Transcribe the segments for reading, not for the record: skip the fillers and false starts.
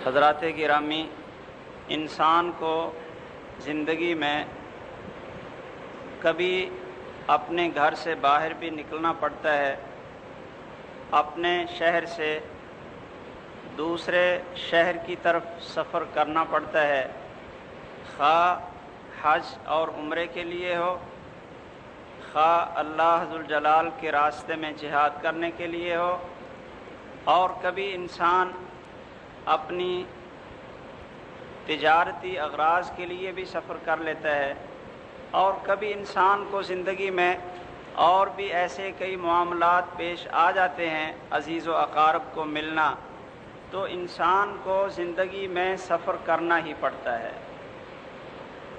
حضرات گرامی، انسان کو زندگی میں کبھی اپنے گھر سے باہر بھی نکلنا پڑتا ہے، اپنے شہر سے دوسرے شہر کی طرف سفر کرنا پڑتا ہے، خواہ حج اور عمرے کے لیے ہو، خواہ اللہ ذوالجلال کے راستے میں جہاد کرنے کے لیے ہو، اور کبھی انسان اپنی تجارتی اغراض کے لیے بھی سفر کر لیتا ہے، اور کبھی انسان کو زندگی میں اور بھی ایسے کئی معاملات پیش آ جاتے ہیں، عزیز و اقارب کو ملنا، تو انسان کو زندگی میں سفر کرنا ہی پڑتا ہے۔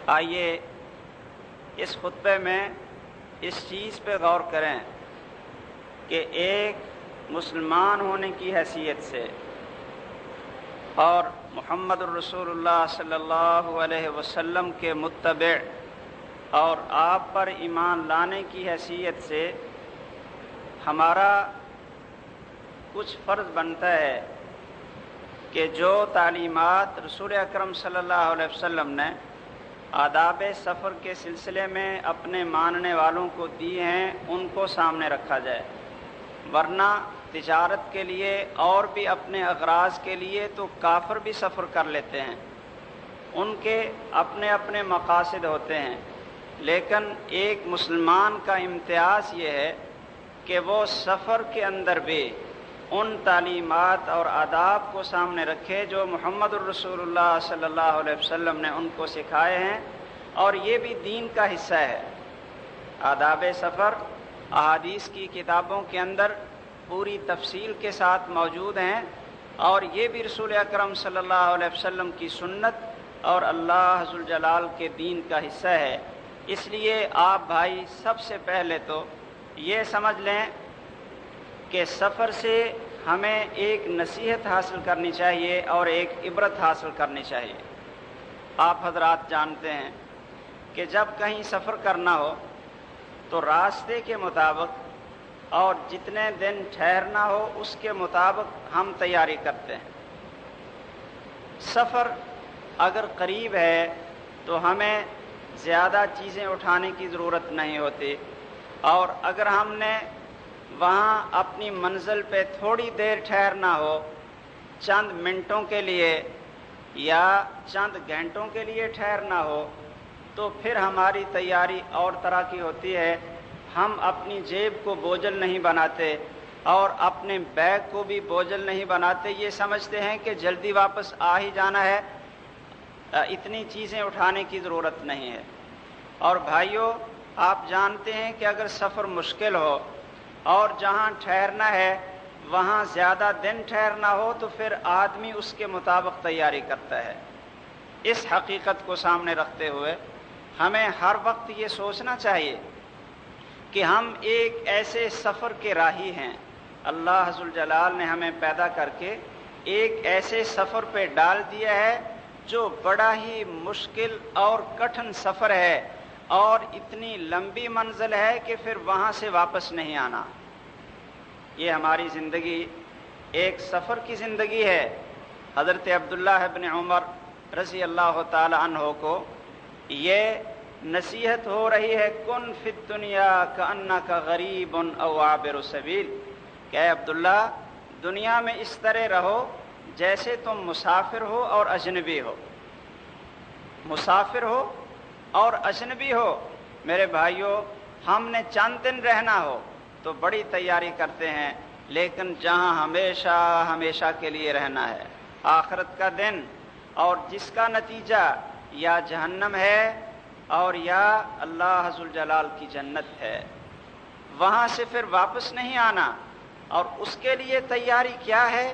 آئیے اس خطبے میں اس چیز پہ غور کریں کہ ایک مسلمان ہونے کی حیثیت سے اور محمد الرسول اللہ صلی اللہ علیہ وسلم کے متبع اور آپ پر ایمان لانے کی حیثیت سے ہمارا کچھ فرض بنتا ہے کہ جو تعلیمات رسول اکرم صلی اللہ علیہ وسلم نے آداب سفر کے سلسلے میں اپنے ماننے والوں کو دی ہیں ان کو سامنے رکھا جائے، ورنہ تجارت کے لیے اور بھی اپنے اغراض کے لیے تو کافر بھی سفر کر لیتے ہیں، ان کے اپنے اپنے مقاصد ہوتے ہیں، لیکن ایک مسلمان کا امتیاز یہ ہے کہ وہ سفر کے اندر بھی ان تعلیمات اور آداب کو سامنے رکھے جو محمد الرسول اللہ صلی اللہ علیہ وسلم نے ان کو سکھائے ہیں، اور یہ بھی دین کا حصہ ہے۔ آداب سفر احادیث کی کتابوں کے اندر پوری تفصیل کے ساتھ موجود ہیں، اور یہ بھی رسول اکرم صلی اللہ علیہ وسلم کی سنت اور اللہ ذوالجلال کے دین کا حصہ ہے۔ اس لیے آپ بھائی سب سے پہلے تو یہ سمجھ لیں کہ سفر سے ہمیں ایک نصیحت حاصل کرنی چاہیے اور ایک عبرت حاصل کرنی چاہیے۔ آپ حضرات جانتے ہیں کہ جب کہیں سفر کرنا ہو تو راستے کے مطابق اور جتنے دن ٹھہرنا ہو اس کے مطابق ہم تیاری کرتے ہیں۔ سفر اگر قریب ہے تو ہمیں زیادہ چیزیں اٹھانے کی ضرورت نہیں ہوتی، اور اگر ہم نے وہاں اپنی منزل پہ تھوڑی دیر ٹھہرنا ہو، چند منٹوں کے لیے یا چند گھنٹوں کے لیے ٹھہرنا ہو، تو پھر ہماری تیاری اور طرح کی ہوتی ہے۔ ہم اپنی جیب کو بوجھل نہیں بناتے اور اپنے بیگ کو بھی بوجھل نہیں بناتے، یہ سمجھتے ہیں کہ جلدی واپس آ ہی جانا ہے، اتنی چیزیں اٹھانے کی ضرورت نہیں ہے۔ اور بھائیو، آپ جانتے ہیں کہ اگر سفر مشکل ہو اور جہاں ٹھہرنا ہے وہاں زیادہ دن ٹھہرنا ہو تو پھر آدمی اس کے مطابق تیاری کرتا ہے۔ اس حقیقت کو سامنے رکھتے ہوئے ہمیں ہر وقت یہ سوچنا چاہیے کہ ہم ایک ایسے سفر کے راہی ہیں، اللہ ذوالجلال نے ہمیں پیدا کر کے ایک ایسے سفر پہ ڈال دیا ہے جو بڑا ہی مشکل اور کٹھن سفر ہے، اور اتنی لمبی منزل ہے کہ پھر وہاں سے واپس نہیں آنا۔ یہ ہماری زندگی ایک سفر کی زندگی ہے۔ حضرت عبداللہ ابن عمر رضی اللہ تعالی عنہ کو یہ نصیحت ہو رہی ہے، کن فی الدنیا کأنک غریب او عابر سبیل، کہ اے عبداللہ دنیا میں اس طرح رہو جیسے تم مسافر ہو اور اجنبی ہو۔ مسافر ہو اور اجنبی ہو۔ میرے بھائیوں، ہم نے چند دن رہنا ہو تو بڑی تیاری کرتے ہیں، لیکن جہاں ہمیشہ ہمیشہ کے لیے رہنا ہے، آخرت کا دن، اور جس کا نتیجہ یا جہنم ہے اور یا اللہ ذوالجلال کی جنت ہے، وہاں سے پھر واپس نہیں آنا۔ اور اس کے لیے تیاری کیا ہے؟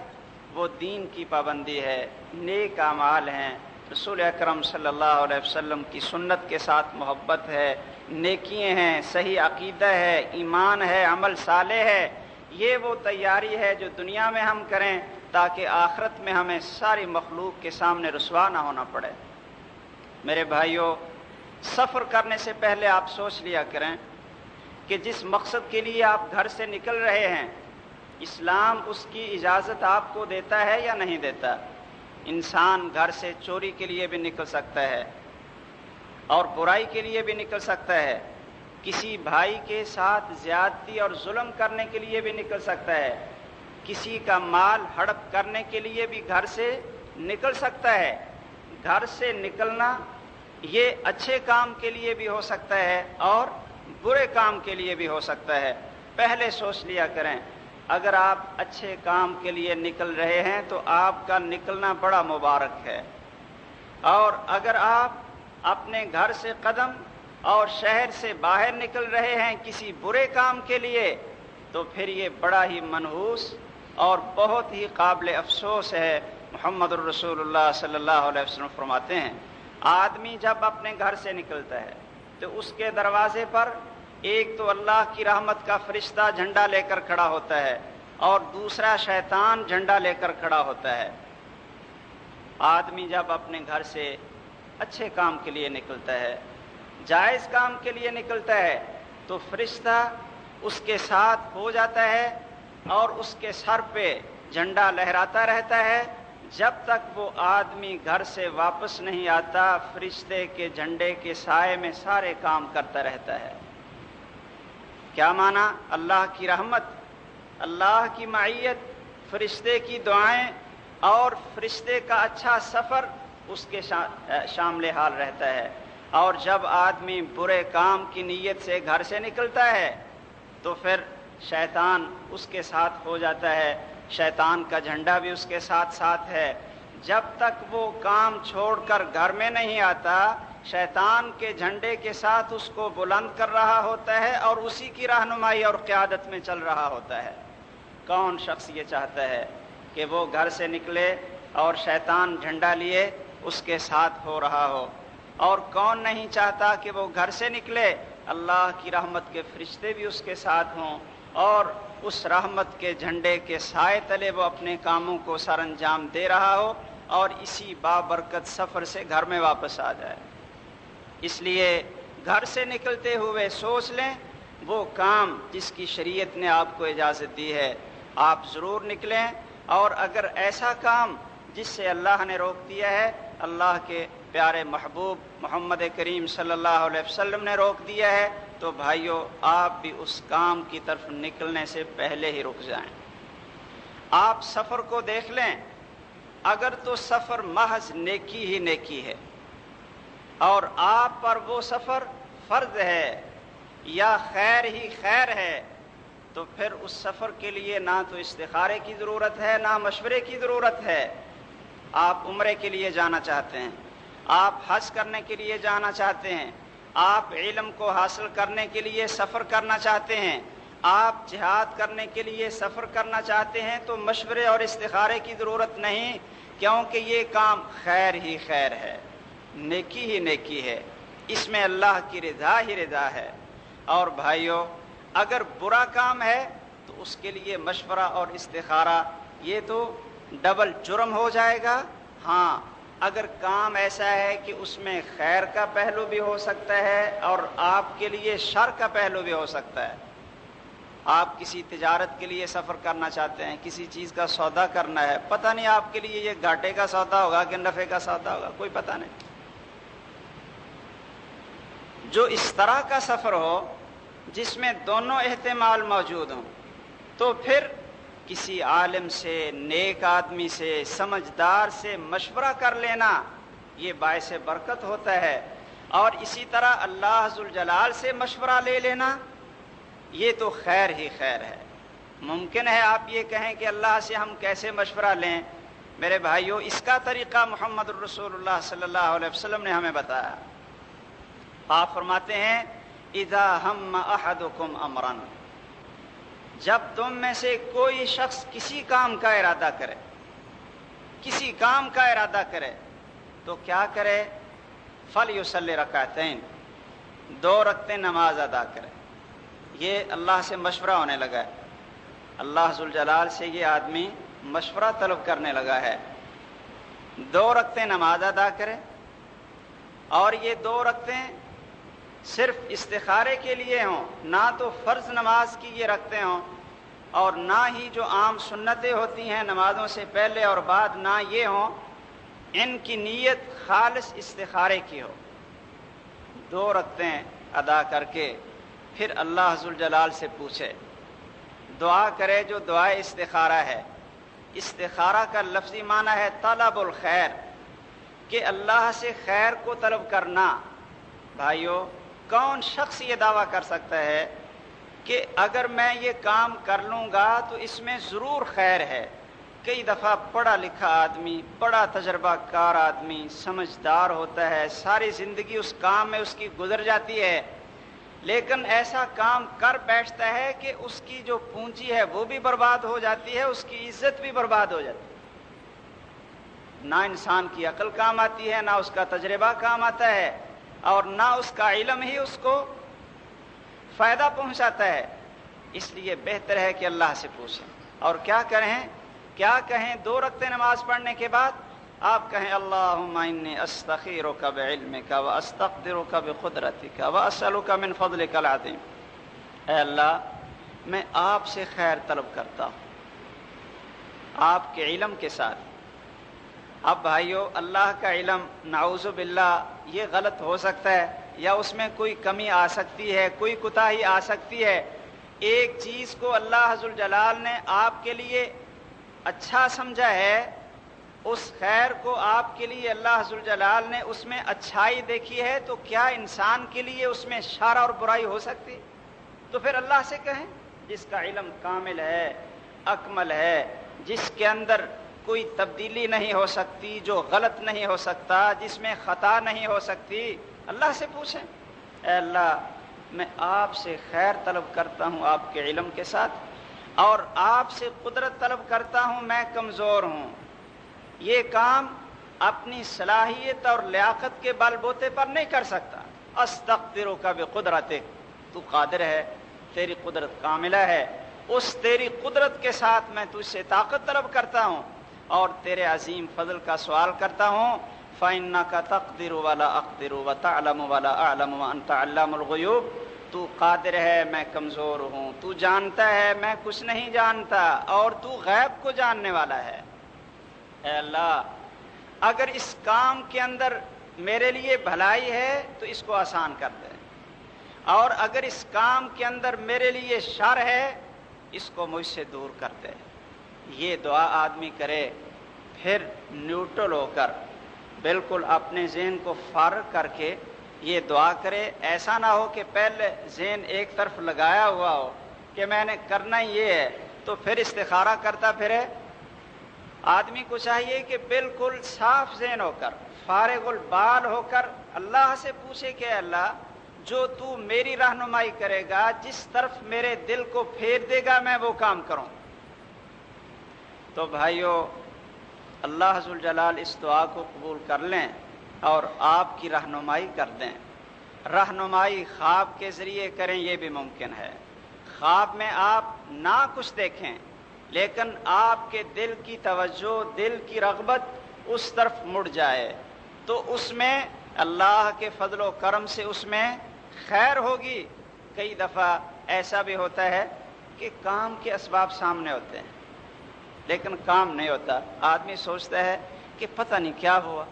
وہ دین کی پابندی ہے، نیک اعمال ہیں، رسول اکرم صلی اللہ علیہ وسلم کی سنت کے ساتھ محبت ہے، نیکیاں ہیں، صحیح عقیدہ ہے، ایمان ہے، عمل صالح ہے۔ یہ وہ تیاری ہے جو دنیا میں ہم کریں تاکہ آخرت میں ہمیں ساری مخلوق کے سامنے رسوا نہ ہونا پڑے۔ میرے بھائیوں، سفر کرنے سے پہلے آپ سوچ لیا کریں کہ جس مقصد کے لیے آپ گھر سے نکل رہے ہیں، اسلام اس کی اجازت آپ کو دیتا ہے یا نہیں دیتا؟ انسان گھر سے چوری کے لیے بھی نکل سکتا ہے اور برائی کے لیے بھی نکل سکتا ہے، کسی بھائی کے ساتھ زیادتی اور ظلم کرنے کے لیے بھی نکل سکتا ہے، کسی کا مال ہڑپ کرنے کے لیے بھی گھر سے نکل سکتا ہے۔ گھر سے نکلنا یہ اچھے کام کے لیے بھی ہو سکتا ہے اور برے کام کے لیے بھی ہو سکتا ہے۔ پہلے سوچ لیا کریں، اگر آپ اچھے کام کے لیے نکل رہے ہیں تو آپ کا نکلنا بڑا مبارک ہے، اور اگر آپ اپنے گھر سے قدم اور شہر سے باہر نکل رہے ہیں کسی برے کام کے لیے تو پھر یہ بڑا ہی منحوس اور بہت ہی قابل افسوس ہے۔ محمد الرسول اللہ صلی اللہ علیہ وسلم فرماتے ہیں، آدمی جب اپنے گھر سے نکلتا ہے تو اس کے دروازے پر ایک تو اللہ کی رحمت کا فرشتہ جھنڈا لے کر کھڑا ہوتا ہے اور دوسرا شیطان جھنڈا لے کر کھڑا ہوتا ہے۔ آدمی جب اپنے گھر سے اچھے کام کے لیے نکلتا ہے، جائز کام کے لیے نکلتا ہے، تو فرشتہ اس کے ساتھ ہو جاتا ہے اور اس کے سر پہ جھنڈا لہراتا رہتا ہے جب تک وہ آدمی گھر سے واپس نہیں آتا۔ فرشتے کے جھنڈے کے سائے میں سارے کام کرتا رہتا ہے۔ کیا معنی؟ اللہ کی رحمت، اللہ کی معیت، فرشتے کی دعائیں اور فرشتے کا اچھا سفر اس کے شامل حال رہتا ہے۔ اور جب آدمی برے کام کی نیت سے گھر سے نکلتا ہے تو پھر شیطان اس کے ساتھ ہو جاتا ہے، شیطان کا جھنڈا بھی اس کے ساتھ ساتھ ہے۔ جب تک وہ کام چھوڑ کر گھر میں نہیں آتا، شیطان کے جھنڈے کے ساتھ اس کو بلند کر رہا ہوتا ہے اور اسی کی رہنمائی اور قیادت میں چل رہا ہوتا ہے۔ کون شخص یہ چاہتا ہے کہ وہ گھر سے نکلے اور شیطان جھنڈا لیے اس کے ساتھ ہو رہا ہو؟ اور کون نہیں چاہتا کہ وہ گھر سے نکلے، اللہ کی رحمت کے فرشتے بھی اس کے ساتھ ہوں اور اس رحمت کے جھنڈے کے سائے تلے وہ اپنے کاموں کو سر انجام دے رہا ہو اور اسی بابرکت سفر سے گھر میں واپس آ جائے۔ اس لیے گھر سے نکلتے ہوئے سوچ لیں وہ کام جس کی شریعت نے آپ کو اجازت دی ہے آپ ضرور نکلیں، اور اگر ایسا کام جس سے اللہ نے روک دیا ہے، اللہ کے پیارے محبوب محمد کریم صلی اللہ علیہ وسلم نے روک دیا ہے، تو بھائیو آپ بھی اس کام کی طرف نکلنے سے پہلے ہی رک جائیں۔ آپ سفر کو دیکھ لیں، اگر تو سفر محض نیکی ہی نیکی ہے اور آپ پر وہ سفر فرض ہے یا خیر ہی خیر ہے، تو پھر اس سفر کے لیے نہ تو استخارے کی ضرورت ہے نہ مشورے کی ضرورت ہے۔ آپ عمرے کے لیے جانا چاہتے ہیں، آپ حج کرنے کے لیے جانا چاہتے ہیں، آپ علم کو حاصل کرنے کے لیے سفر کرنا چاہتے ہیں، آپ جہاد کرنے کے لیے سفر کرنا چاہتے ہیں، تو مشورے اور استخارے کی ضرورت نہیں، کیونکہ یہ کام خیر ہی خیر ہے، نیکی ہی نیکی ہے، اس میں اللہ کی رضا ہی رضا ہے۔ اور بھائیو اگر برا کام ہے تو اس کے لیے مشورہ اور استخارہ یہ تو ڈبل جرم ہو جائے گا۔ ہاں اگر کام ایسا ہے کہ اس میں خیر کا پہلو بھی ہو سکتا ہے اور آپ کے لیے شر کا پہلو بھی ہو سکتا ہے، آپ کسی تجارت کے لیے سفر کرنا چاہتے ہیں، کسی چیز کا سودا کرنا ہے، پتہ نہیں آپ کے لیے یہ گھاٹے کا سودا ہوگا کہ نفع کا سودا ہوگا، کوئی پتہ نہیں۔ جو اس طرح کا سفر ہو جس میں دونوں احتمال موجود ہوں، تو پھر کسی عالم سے، نیک آدمی سے، سمجھدار سے مشورہ کر لینا یہ باعث برکت ہوتا ہے، اور اسی طرح اللہ ذوالجلال سے مشورہ لے لینا یہ تو خیر ہی خیر ہے۔ ممکن ہے آپ یہ کہیں کہ اللہ سے ہم کیسے مشورہ لیں؟ میرے بھائیو اس کا طریقہ محمد الرسول اللہ صلی اللہ علیہ وسلم نے ہمیں بتایا۔ آپ فرماتے ہیں اذا ہم احدکم امرا، جب تم میں سے کوئی شخص کسی کام کا ارادہ کرے، کسی کام کا ارادہ کرے تو کیا کرے؟ فلیصلی رکعتین، 2 رکعتیں نماز ادا کرے۔ یہ اللہ سے مشورہ ہونے لگا ہے، اللہ ذوالجلال سے یہ آدمی مشورہ طلب کرنے لگا ہے، 2 رکعتیں نماز ادا کرے، اور یہ 2 رکعتیں صرف استخارے کے لیے ہوں، نہ تو فرض نماز کی یہ رکھتے ہوں اور نہ ہی جو عام سنتیں ہوتی ہیں نمازوں سے پہلے اور بعد، نہ یہ ہوں، ان کی نیت خالص استخارے کی ہو، 2 رکعتیں ادا کر کے پھر اللہ ذوالجلال سے پوچھے، دعا کرے جو دعائے استخارہ ہے۔ استخارہ کا لفظی معنی ہے طلب الخیر، کہ اللہ سے خیر کو طلب کرنا۔ بھائیو، کون شخص یہ دعویٰ کر سکتا ہے کہ اگر میں یہ کام کر لوں گا تو اس میں ضرور خیر ہے؟ کئی دفعہ پڑھا لکھا آدمی، بڑا تجربہ کار آدمی، سمجھدار ہوتا ہے، ساری زندگی اس کام میں اس کی گزر جاتی ہے، لیکن ایسا کام کر بیٹھتا ہے کہ اس کی جو پونجی ہے وہ بھی برباد ہو جاتی ہے، اس کی عزت بھی برباد ہو جاتی ہے۔ نہ انسان کی عقل کام آتی ہے، نہ اس کا تجربہ کام آتا ہے، اور نہ اس کا علم ہی اس کو فائدہ پہنچاتا ہے۔ اس لیے بہتر ہے کہ اللہ سے پوچھیں۔ اور کیا کہیں 2 رکعتیں نماز پڑھنے کے بعد؟ آپ کہیں اللہم انی استخیرک بعلمک واستقدرک بقدرتک واسألک من فضلک العظیم۔ اے اللہ، میں آپ سے خیر طلب کرتا ہوں آپ کے علم کے ساتھ۔ اب بھائیو، اللہ کا علم نعوذ باللہ یہ غلط ہو سکتا ہے، یا اس میں کوئی کمی آ سکتی ہے، کوئی کوتاہی آ سکتی ہے۔ ایک چیز کو اللہ ذوالجلال نے آپ کے لیے اچھا سمجھا ہے، اس خیر کو آپ کے لیے اللہ ذوالجلال نے اس میں اچھائی دیکھی ہے، تو کیا انسان کے لیے اس میں شر اور برائی ہو سکتی؟ تو پھر اللہ سے کہیں، جس کا علم کامل ہے، اکمل ہے، جس کے اندر کوئی تبدیلی نہیں ہو سکتی، جو غلط نہیں ہو سکتا، جس میں خطا نہیں ہو سکتی، اللہ سے پوچھیں، اے اللہ، میں آپ سے خیر طلب کرتا ہوں آپ کے علم کے ساتھ، اور آپ سے قدرت طلب کرتا ہوں، میں کمزور ہوں، یہ کام اپنی صلاحیت اور لیاقت کے بل بوتے پر نہیں کر سکتا۔ استقدرک بقدرتک، تو قادر ہے، تیری قدرت کاملہ ہے، اس تیری قدرت کے ساتھ میں تجھ سے طاقت طلب کرتا ہوں اور تیرے عظیم فضل کا سوال کرتا ہوں۔ فَإِنَّكَ تَقْدِرُ وَلَا أَقْدِرُ وَتَعْلَمُ وَلَا أَعْلَمُ وَأَنْتَ عَلَّامُ الْغُيُوبِ، تو قادر ہے، میں کمزور ہوں، تو جانتا ہے، میں کچھ نہیں جانتا، اور تو غیب کو جاننے والا ہے۔ اے اللہ، اگر اس کام کے اندر میرے لیے بھلائی ہے تو اس کو آسان کر دے، اور اگر اس کام کے اندر میرے لیے شر ہے اس کو مجھ سے دور کر دے۔ یہ دعا آدمی کرے، پھر نیوٹرل ہو کر، بالکل اپنے ذہن کو فارغ کر کے یہ دعا کرے۔ ایسا نہ ہو کہ پہلے ذہن ایک طرف لگایا ہوا ہو کہ میں نے کرنا یہ ہے، تو پھر استخارہ کرتا پھرے۔ آدمی کو چاہیے کہ بالکل صاف ذہن ہو کر، فارغ البال ہو کر اللہ سے پوچھے کہ اللہ، جو تو میری رہنمائی کرے گا، جس طرف میرے دل کو پھیر دے گا، میں وہ کام کروں۔ تو بھائیو، اللہ ذوالجلال اس دعا کو قبول کر لیں اور آپ کی رہنمائی کر دیں۔ رہنمائی خواب کے ذریعے کریں، یہ بھی ممکن ہے۔ خواب میں آپ نہ کچھ دیکھیں، لیکن آپ کے دل کی توجہ، دل کی رغبت اس طرف مڑ جائے، تو اس میں اللہ کے فضل و کرم سے اس میں خیر ہوگی۔ کئی دفعہ ایسا بھی ہوتا ہے کہ کام کے اسباب سامنے ہوتے ہیں لیکن کام نہیں ہوتا۔ آدمی سوچتا ہے کہ پتہ نہیں کیا ہوا،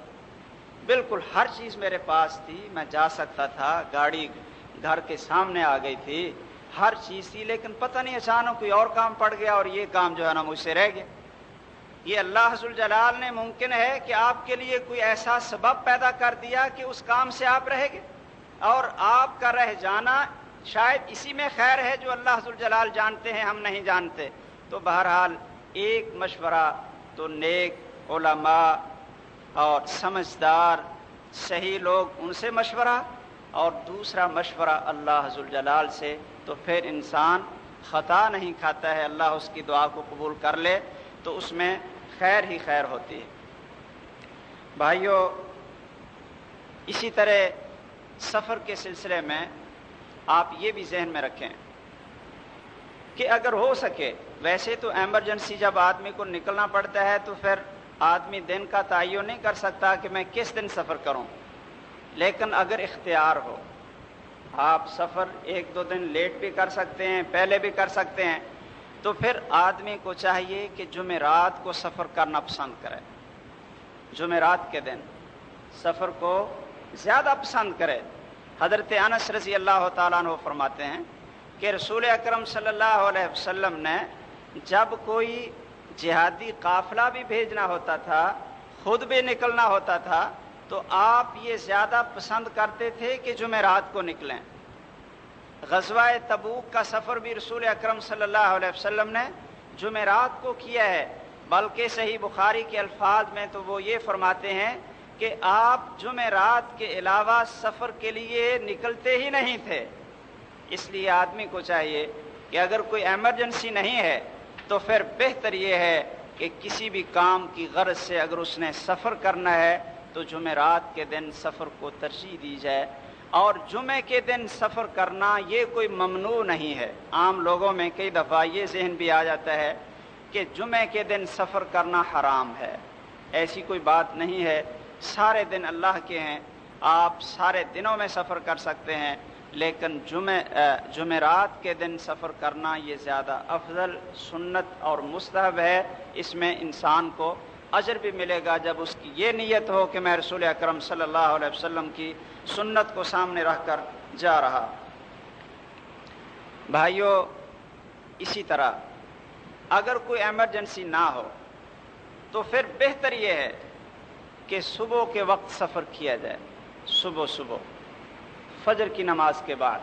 بالکل ہر چیز میرے پاس تھی، میں جا سکتا تھا، گاڑی گھر کے سامنے آ گئی تھی، ہر چیز تھی، لیکن پتہ نہیں اچانک کوئی اور کام پڑ گیا اور یہ کام جو ہے نا مجھ سے رہ گیا۔ یہ اللہ ذوالجلال نے ممکن ہے کہ آپ کے لیے کوئی ایسا سبب پیدا کر دیا کہ اس کام سے آپ رہ گئے، اور آپ کا رہ جانا شاید اسی میں خیر ہے جو اللہ ذوالجلال جانتے ہیں، ہم نہیں جانتے۔ تو بہرحال ایک مشورہ تو نیک علماء اور سمجھدار صحیح لوگ، ان سے مشورہ، اور دوسرا مشورہ اللہ ذوالجلال سے، تو پھر انسان خطا نہیں کھاتا ہے، اللہ اس کی دعا کو قبول کر لے تو اس میں خیر ہی خیر ہوتی ہے۔ بھائیو، اسی طرح سفر کے سلسلے میں آپ یہ بھی ذہن میں رکھیں کہ اگر ہو سکے، ویسے تو ایمرجنسی جب آدمی کو نکلنا پڑتا ہے تو پھر آدمی دن کا تعین نہیں کر سکتا کہ میں کس دن سفر کروں، لیکن اگر اختیار ہو، آپ سفر 1-2 دن لیٹ بھی کر سکتے ہیں، پہلے بھی کر سکتے ہیں، تو پھر آدمی کو چاہیے کہ جمعرات کو سفر کرنا پسند کرے۔ جمعرات کے دن سفر کو زیادہ پسند کرے۔ حضرت انس رضی اللہ تعالیٰ عنہ فرماتے ہیں کہ رسول اکرم صلی اللہ علیہ وسلم نے جب کوئی جہادی قافلہ بھی بھیجنا ہوتا تھا، خود بھی نکلنا ہوتا تھا، تو آپ یہ زیادہ پسند کرتے تھے کہ جمعرات کو نکلیں۔ غزوہ تبوک کا سفر بھی رسول اکرم صلی اللہ علیہ وسلم نے جمعرات کو کیا ہے، بلکہ صحیح بخاری کے الفاظ میں تو وہ یہ فرماتے ہیں کہ آپ جمعرات کے علاوہ سفر کے لیے نکلتے ہی نہیں تھے۔ اس لیے آدمی کو چاہیے کہ اگر کوئی ایمرجنسی نہیں ہے تو پھر بہتر یہ ہے کہ کسی بھی کام کی غرض سے اگر اس نے سفر کرنا ہے تو جمعرات کے دن سفر کو ترجیح دی جائے۔ اور جمعے کے دن سفر کرنا یہ کوئی ممنوع نہیں ہے۔ عام لوگوں میں کئی دفعہ یہ ذہن بھی آ جاتا ہے کہ جمعے کے دن سفر کرنا حرام ہے۔ ایسی کوئی بات نہیں ہے، سارے دن اللہ کے ہیں، آپ سارے دنوں میں سفر کر سکتے ہیں، لیکن جمعرات کے دن سفر کرنا یہ زیادہ افضل، سنت اور مستحب ہے۔ اس میں انسان کو اجر بھی ملے گا جب اس کی یہ نیت ہو کہ میں رسول اکرم صلی اللہ علیہ وسلم کی سنت کو سامنے رکھ کر جا رہا۔ بھائیو، اسی طرح اگر کوئی ایمرجنسی نہ ہو تو پھر بہتر یہ ہے کہ صبح کے وقت سفر کیا جائے۔ صبح فجر کی نماز کے بعد،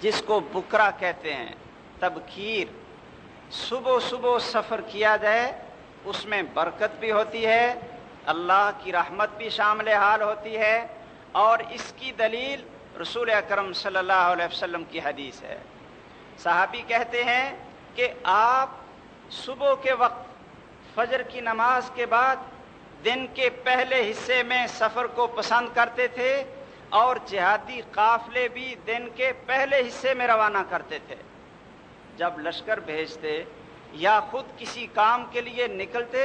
جس کو بکرا کہتے ہیں، تبکیر، صبح سفر کیا جائے، اس میں برکت بھی ہوتی ہے، اللہ کی رحمت بھی شامل حال ہوتی ہے، اور اس کی دلیل رسول اکرم صلی اللہ علیہ وسلم کی حدیث ہے۔ صحابی کہتے ہیں کہ آپ صبح کے وقت فجر کی نماز کے بعد دن کے پہلے حصے میں سفر کو پسند کرتے تھے، اور جہادی قافلے بھی دن کے پہلے حصے میں روانہ کرتے تھے۔ جب لشکر بھیجتے یا خود کسی کام کے لیے نکلتے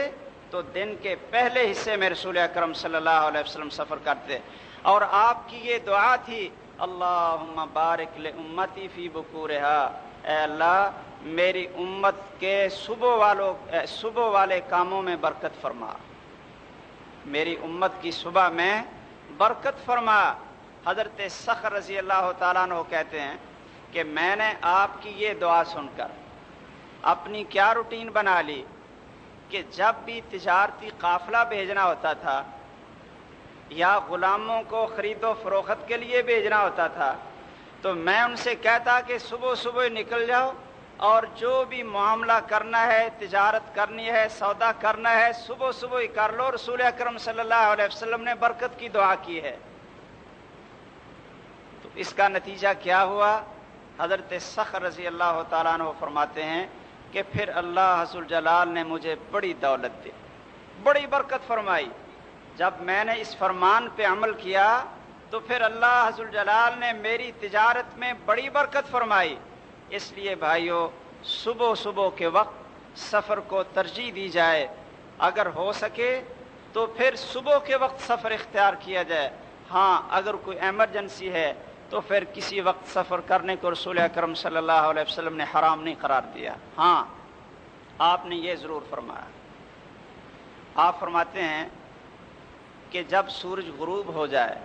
تو دن کے پہلے حصے میں رسول اکرم صلی اللہ علیہ وسلم سفر کرتے، اور آپ کی یہ دعا تھی، اللہم بارک لامتی فی بکورہا، اے اللہ میری امت کے صبح والے کاموں میں برکت فرما، میری امت کی صبح میں برکت فرما۔ حضرت صخر رضی اللہ تعالیٰ عنہ کہتے ہیں کہ میں نے آپ کی یہ دعا سن کر اپنی کیا روٹین بنا لی کہ جب بھی تجارتی قافلہ بھیجنا ہوتا تھا یا غلاموں کو خرید و فروخت کے لیے بھیجنا ہوتا تھا تو میں ان سے کہتا کہ صبح نکل جاؤ، اور جو بھی معاملہ کرنا ہے، تجارت کرنی ہے، سودا کرنا ہے، صبح ہی کر لو۔ رسول اکرم صلی اللہ علیہ وسلم نے برکت کی دعا کی ہے۔ تو اس کا نتیجہ کیا ہوا؟ حضرت صخر رضی اللہ تعالیٰ عنہ فرماتے ہیں کہ پھر اللہ عز الجلال نے مجھے بڑی دولت دی، بڑی برکت فرمائی۔ جب میں نے اس فرمان پہ عمل کیا تو پھر اللہ عز الجلال نے میری تجارت میں بڑی برکت فرمائی۔ اس لیے بھائیو، صبح کے وقت سفر کو ترجیح دی جائے، اگر ہو سکے تو پھر صبح کے وقت سفر اختیار کیا جائے۔ ہاں، اگر کوئی ایمرجنسی ہے تو پھر کسی وقت سفر کرنے کو رسول اکرم صلی اللہ علیہ وسلم نے حرام نہیں قرار دیا۔ ہاں، آپ نے یہ ضرور فرمایا، آپ فرماتے ہیں کہ جب سورج غروب ہو جائے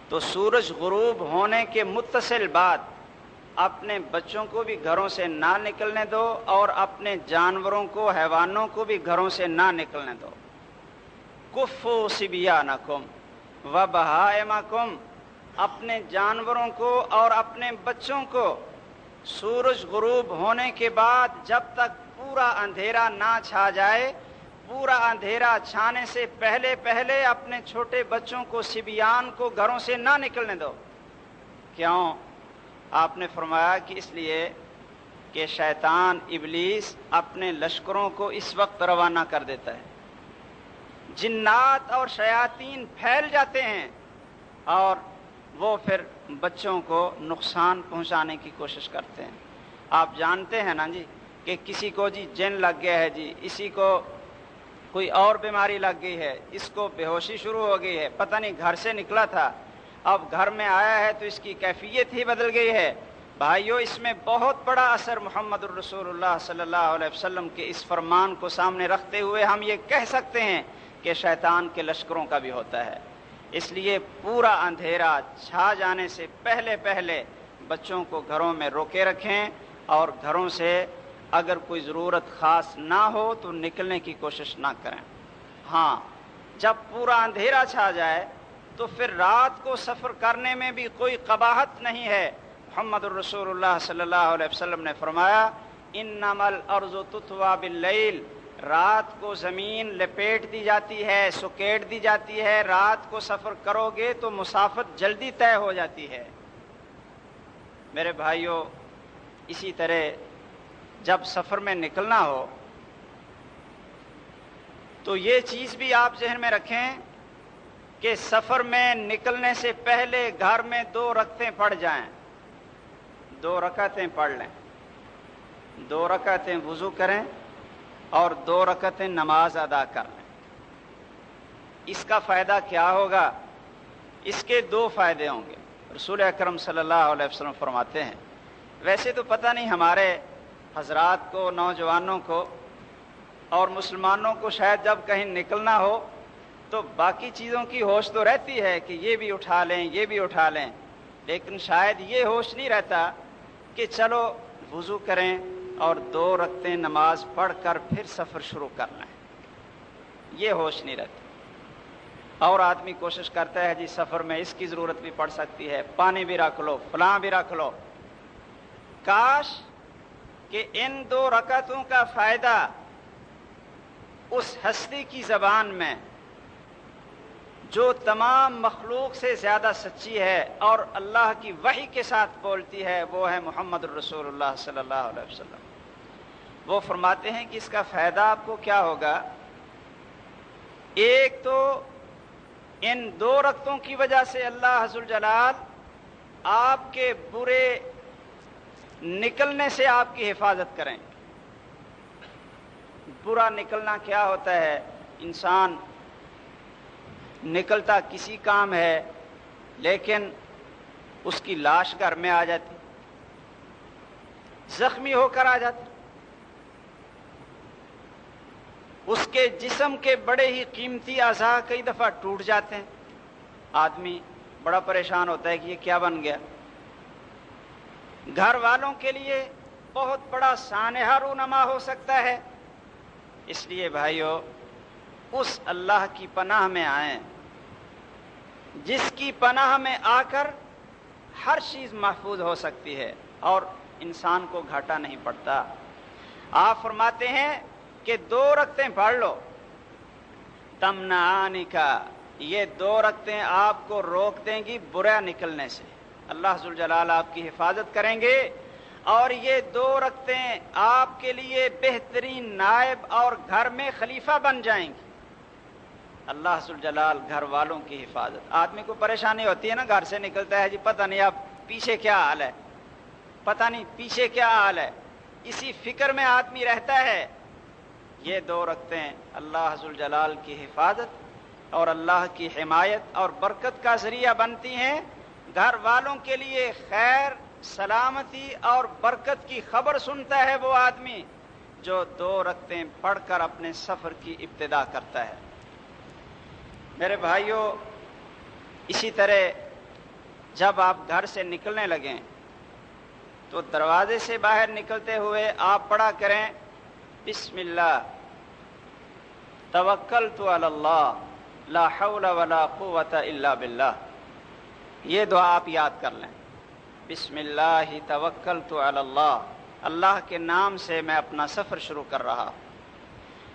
تو سورج غروب ہونے کے متصل بعد اپنے بچوں کو بھی گھروں سے نہ نکلنے دو، اور اپنے جانوروں کو، حیوانوں کو بھی گھروں سے نہ نکلنے دو۔ کفو صبیانکم وبہائمکم، اپنے جانوروں کو اور اپنے بچوں کو سورج غروب ہونے کے بعد جب تک پورا اندھیرا نہ چھا جائے، پورا اندھیرا چھانے سے پہلے اپنے چھوٹے بچوں کو، صبیان کو گھروں سے نہ نکلنے دو۔ کیوں؟ آپ نے فرمایا کہ اس لیے کہ شیطان ابلیس اپنے لشکروں کو اس وقت روانہ کر دیتا ہے، جنات اور شیاطین پھیل جاتے ہیں اور وہ پھر بچوں کو نقصان پہنچانے کی کوشش کرتے ہیں۔ آپ جانتے ہیں نا جی کہ کسی کو جی جن لگ گیا ہے، جی اسی کو کوئی اور بیماری لگ گئی ہے، اس کو بے ہوشی شروع ہو گئی ہے، پتہ نہیں گھر سے نکلا تھا، اب گھر میں آیا ہے تو اس کی کیفیت ہی بدل گئی ہے۔ بھائیو، اس میں بہت بڑا اثر محمد الرسول اللہ صلی اللہ علیہ وسلم کے اس فرمان کو سامنے رکھتے ہوئے ہم یہ کہہ سکتے ہیں کہ شیطان کے لشکروں کا بھی ہوتا ہے۔ اس لیے پورا اندھیرا چھا جانے سے پہلے پہلے بچوں کو گھروں میں روکے رکھیں، اور گھروں سے اگر کوئی ضرورت خاص نہ ہو تو نکلنے کی کوشش نہ کریں۔ ہاں، جب پورا اندھیرا چھا جائے تو پھر رات کو سفر کرنے میں بھی کوئی قباحت نہیں ہے۔ محمد الرسول اللہ صلی اللہ علیہ وسلم نے فرمایا انما الارض تطوی باللیل، رات کو زمین لپیٹ دی جاتی ہے، سکیٹ دی جاتی ہے، رات کو سفر کرو گے تو مسافت جلدی طے ہو جاتی ہے۔ میرے بھائیوں، اسی طرح جب سفر میں نکلنا ہو تو یہ چیز بھی آپ ذہن میں رکھیں کہ سفر میں نکلنے سے پہلے گھر میں 2 رکعتیں پڑھ جائیں، 2 رکعتیں پڑھ لیں، 2 رکعتیں وضو کریں اور 2 رکعتیں نماز ادا کر لیں۔ اس کا فائدہ کیا ہوگا؟ اس کے 2 فائدے ہوں گے۔ رسول اکرم صلی اللہ علیہ وسلم فرماتے ہیں، ویسے تو پتہ نہیں ہمارے حضرات کو، نوجوانوں کو اور مسلمانوں کو شاید جب کہیں نکلنا ہو تو باقی چیزوں کی ہوش تو رہتی ہے کہ یہ بھی اٹھا لیں، یہ بھی اٹھا لیں، لیکن شاید یہ ہوش نہیں رہتا کہ چلو وضو کریں اور 2 رکعتیں نماز پڑھ کر پھر سفر شروع کر لیں۔ یہ ہوش نہیں رہتی، اور آدمی کوشش کرتا ہے جی سفر میں اس کی ضرورت بھی پڑ سکتی ہے، پانی بھی رکھ لو، فلاں بھی رکھ لو۔ کاش کہ ان 2 رکعتوں کا فائدہ اس ہستی کی زبان میں جو تمام مخلوق سے زیادہ سچی ہے اور اللہ کی وحی کے ساتھ بولتی ہے، وہ ہے محمد الرسول اللہ صلی اللہ علیہ وسلم۔ وہ فرماتے ہیں کہ اس کا فائدہ آپ کو کیا ہوگا؟ ایک تو ان 2 رکعتوں کی وجہ سے اللہ عز وجل آپ کے برے نکلنے سے آپ کی حفاظت کریں۔ برا نکلنا کیا ہوتا ہے؟ انسان نکلتا کسی کام ہے لیکن اس کی لاش گھر میں آ جاتی، زخمی ہو کر آ جاتی، اس کے جسم کے بڑے ہی قیمتی اعضاء کئی دفعہ ٹوٹ جاتے ہیں، آدمی بڑا پریشان ہوتا ہے کہ یہ کیا بن گیا۔ گھر والوں کے لیے بہت بڑا سانحہ رونما ہو سکتا ہے۔ اس لیے بھائیو، اس اللہ کی پناہ میں آئیں جس کی پناہ میں آ کر ہر چیز محفوظ ہو سکتی ہے اور انسان کو گھاٹا نہیں پڑتا۔ آپ فرماتے ہیں کہ 2 رکعتیں پڑھ لو، تمنعانی کا، یہ 2 رکعتیں آپ کو روک دیں گی برا نکلنے سے، اللہ ذوالجلال آپ کی حفاظت کریں گے، اور یہ 2 رکعتیں آپ کے لیے بہترین نائب اور گھر میں خلیفہ بن جائیں گی۔ اللہ ذوالجلال گھر والوں کی حفاظت۔ آدمی کو پریشانی ہوتی ہے نا، گھر سے نکلتا ہے جی پتہ نہیں اب پیچھے کیا حال ہے، پتہ نہیں پیچھے کیا حال ہے، اسی فکر میں آدمی رہتا ہے۔ یہ 2 رکعتیں اللہ ذوالجلال کی حفاظت اور اللہ کی حمایت اور برکت کا ذریعہ بنتی ہیں۔ گھر والوں کے لیے خیر، سلامتی اور برکت کی خبر سنتا ہے وہ آدمی جو 2 رکعتیں پڑھ کر اپنے سفر کی ابتدا کرتا ہے۔ میرے بھائیوں، اسی طرح جب آپ گھر سے نکلنے لگیں تو دروازے سے باہر نکلتے ہوئے آپ پڑھا کریں بسم اللہ توکلت علی اللہ لا حول ولا قوت الا باللہ۔ یہ دعا آپ یاد کر لیں، بسم اللہ توکلت علی اللہ، اللہ کے نام سے میں اپنا سفر شروع کر رہا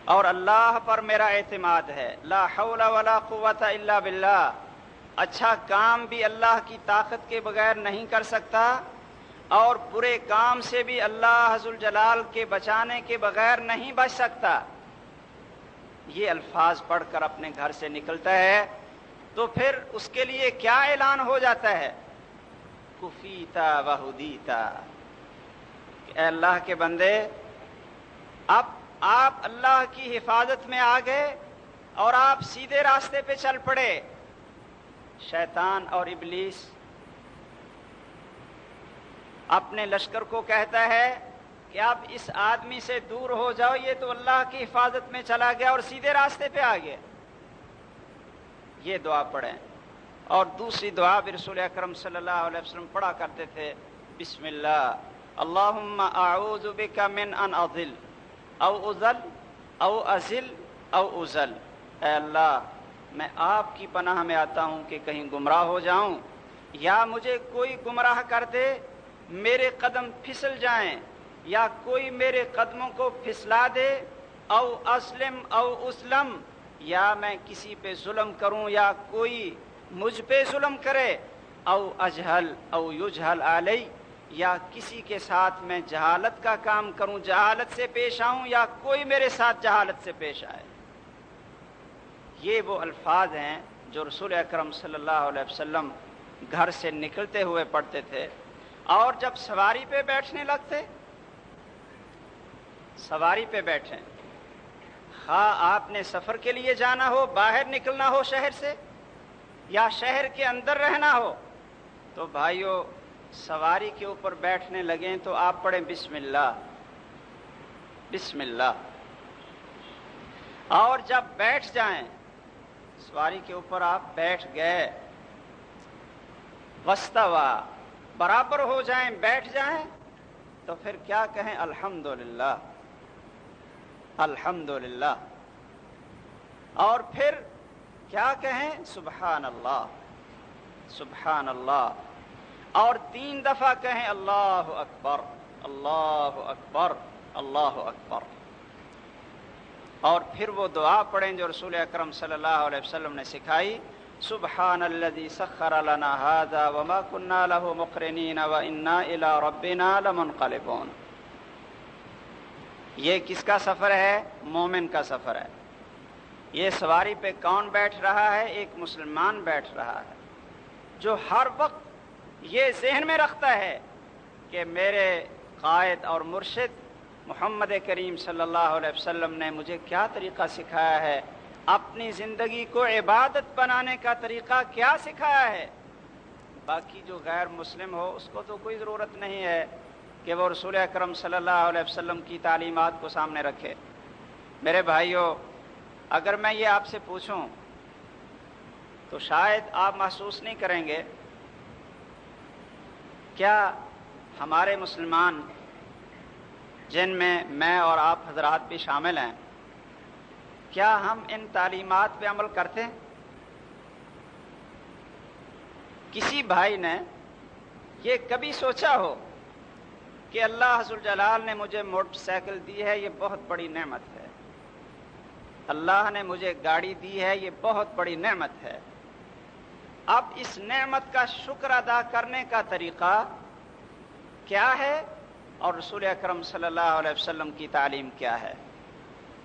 اور اللہ پر میرا اعتماد ہے، لا حول ولا قوت الا باللہ، اچھا کام بھی اللہ کی طاقت کے بغیر نہیں کر سکتا اور برے کام سے بھی اللہ ذوالجلال کے بچانے کے بغیر نہیں بچ سکتا۔ یہ الفاظ پڑھ کر اپنے گھر سے نکلتا ہے تو پھر اس کے لیے کیا اعلان ہو جاتا ہے؟ کفیتا وہدیتا، کہ اے اللہ کے بندے، اب آپ اللہ کی حفاظت میں آ گئے اور آپ سیدھے راستے پہ چل پڑے۔ شیطان اور ابلیس اپنے لشکر کو کہتا ہے کہ اب اس آدمی سے دور ہو جاؤ، یہ تو اللہ کی حفاظت میں چلا گیا اور سیدھے راستے پہ آ گیا۔ یہ دعا پڑھیں. اور دوسری دعا بھی رسول اکرم صلی اللہ علیہ وسلم پڑھا کرتے تھے، بسم اللہ اللہم اعوذ بک من ان اضل او ازل او ازل او ازل. اے اللہ میں آپ کی پناہ میں آتا ہوں کہ کہیں گمراہ ہو جاؤں یا مجھے کوئی گمراہ کر دے، میرے قدم پھسل جائیں یا کوئی میرے قدموں کو پھسلا دے، او اسلم او اسلم، یا میں کسی پہ ظلم کروں یا کوئی مجھ پہ ظلم کرے، او اجہل او یجہل علی، یا کسی کے ساتھ میں جہالت کا کام کروں، جہالت سے پیش آؤں یا کوئی میرے ساتھ جہالت سے پیش آئے. یہ وہ الفاظ ہیں جو رسول اکرم صلی اللہ علیہ وسلم گھر سے نکلتے ہوئے پڑھتے تھے. اور جب سواری پہ بیٹھنے لگتے، سواری پہ بیٹھیں، خواہ آپ نے سفر کے لیے جانا ہو، باہر نکلنا ہو شہر سے، یا شہر کے اندر رہنا ہو، تو بھائیو سواری کے اوپر بیٹھنے لگیں تو آپ پڑھیں بسم اللہ بسم اللہ. اور جب بیٹھ جائیں، سواری کے اوپر آپ بیٹھ گئے، وستوا برابر ہو جائیں، بیٹھ جائیں، تو پھر کیا کہیں؟ الحمدللہ الحمدللہ. اور پھر کیا کہیں؟ سبحان اللہ سبحان اللہ. اور 3 دفعہ کہیں اللہ اکبر اللہ اکبر اللہ اکبر. اور پھر وہ دعا پڑھیں جو رسول اکرم صلی اللہ علیہ وسلم نے سکھائی، سبحان الذی سخر لنا ھذا وما كنا له مقرنین وانا الی ربنا لمنقلبون. یہ کس کا سفر ہے؟ مومن کا سفر ہے. یہ سواری پہ کون بیٹھ رہا ہے؟ ایک مسلمان بیٹھ رہا ہے جو ہر وقت یہ ذہن میں رکھتا ہے کہ میرے قائد اور مرشد محمد کریم صلی اللہ علیہ وسلم نے مجھے کیا طریقہ سکھایا ہے، اپنی زندگی کو عبادت بنانے کا طریقہ کیا سکھایا ہے. باقی جو غیر مسلم ہو اس کو تو کوئی ضرورت نہیں ہے کہ وہ رسول اکرم صلی اللہ علیہ وسلم کی تعلیمات کو سامنے رکھے. میرے بھائیوں، اگر میں یہ آپ سے پوچھوں تو شاید آپ محسوس نہیں کریں گے، کیا ہمارے مسلمان جن میں اور آپ حضرات بھی شامل ہیں، کیا ہم ان تعلیمات پہ عمل کرتے ہیں؟ کسی بھائی نے یہ کبھی سوچا ہو کہ اللہ ذوالجلال نے مجھے موٹر سائیکل دی ہے، یہ بہت بڑی نعمت ہے، اللہ نے مجھے گاڑی دی ہے، یہ بہت بڑی نعمت ہے، اب اس نعمت کا شکر ادا کرنے کا طریقہ کیا ہے اور رسول اکرم صلی اللہ علیہ وسلم کی تعلیم کیا ہے؟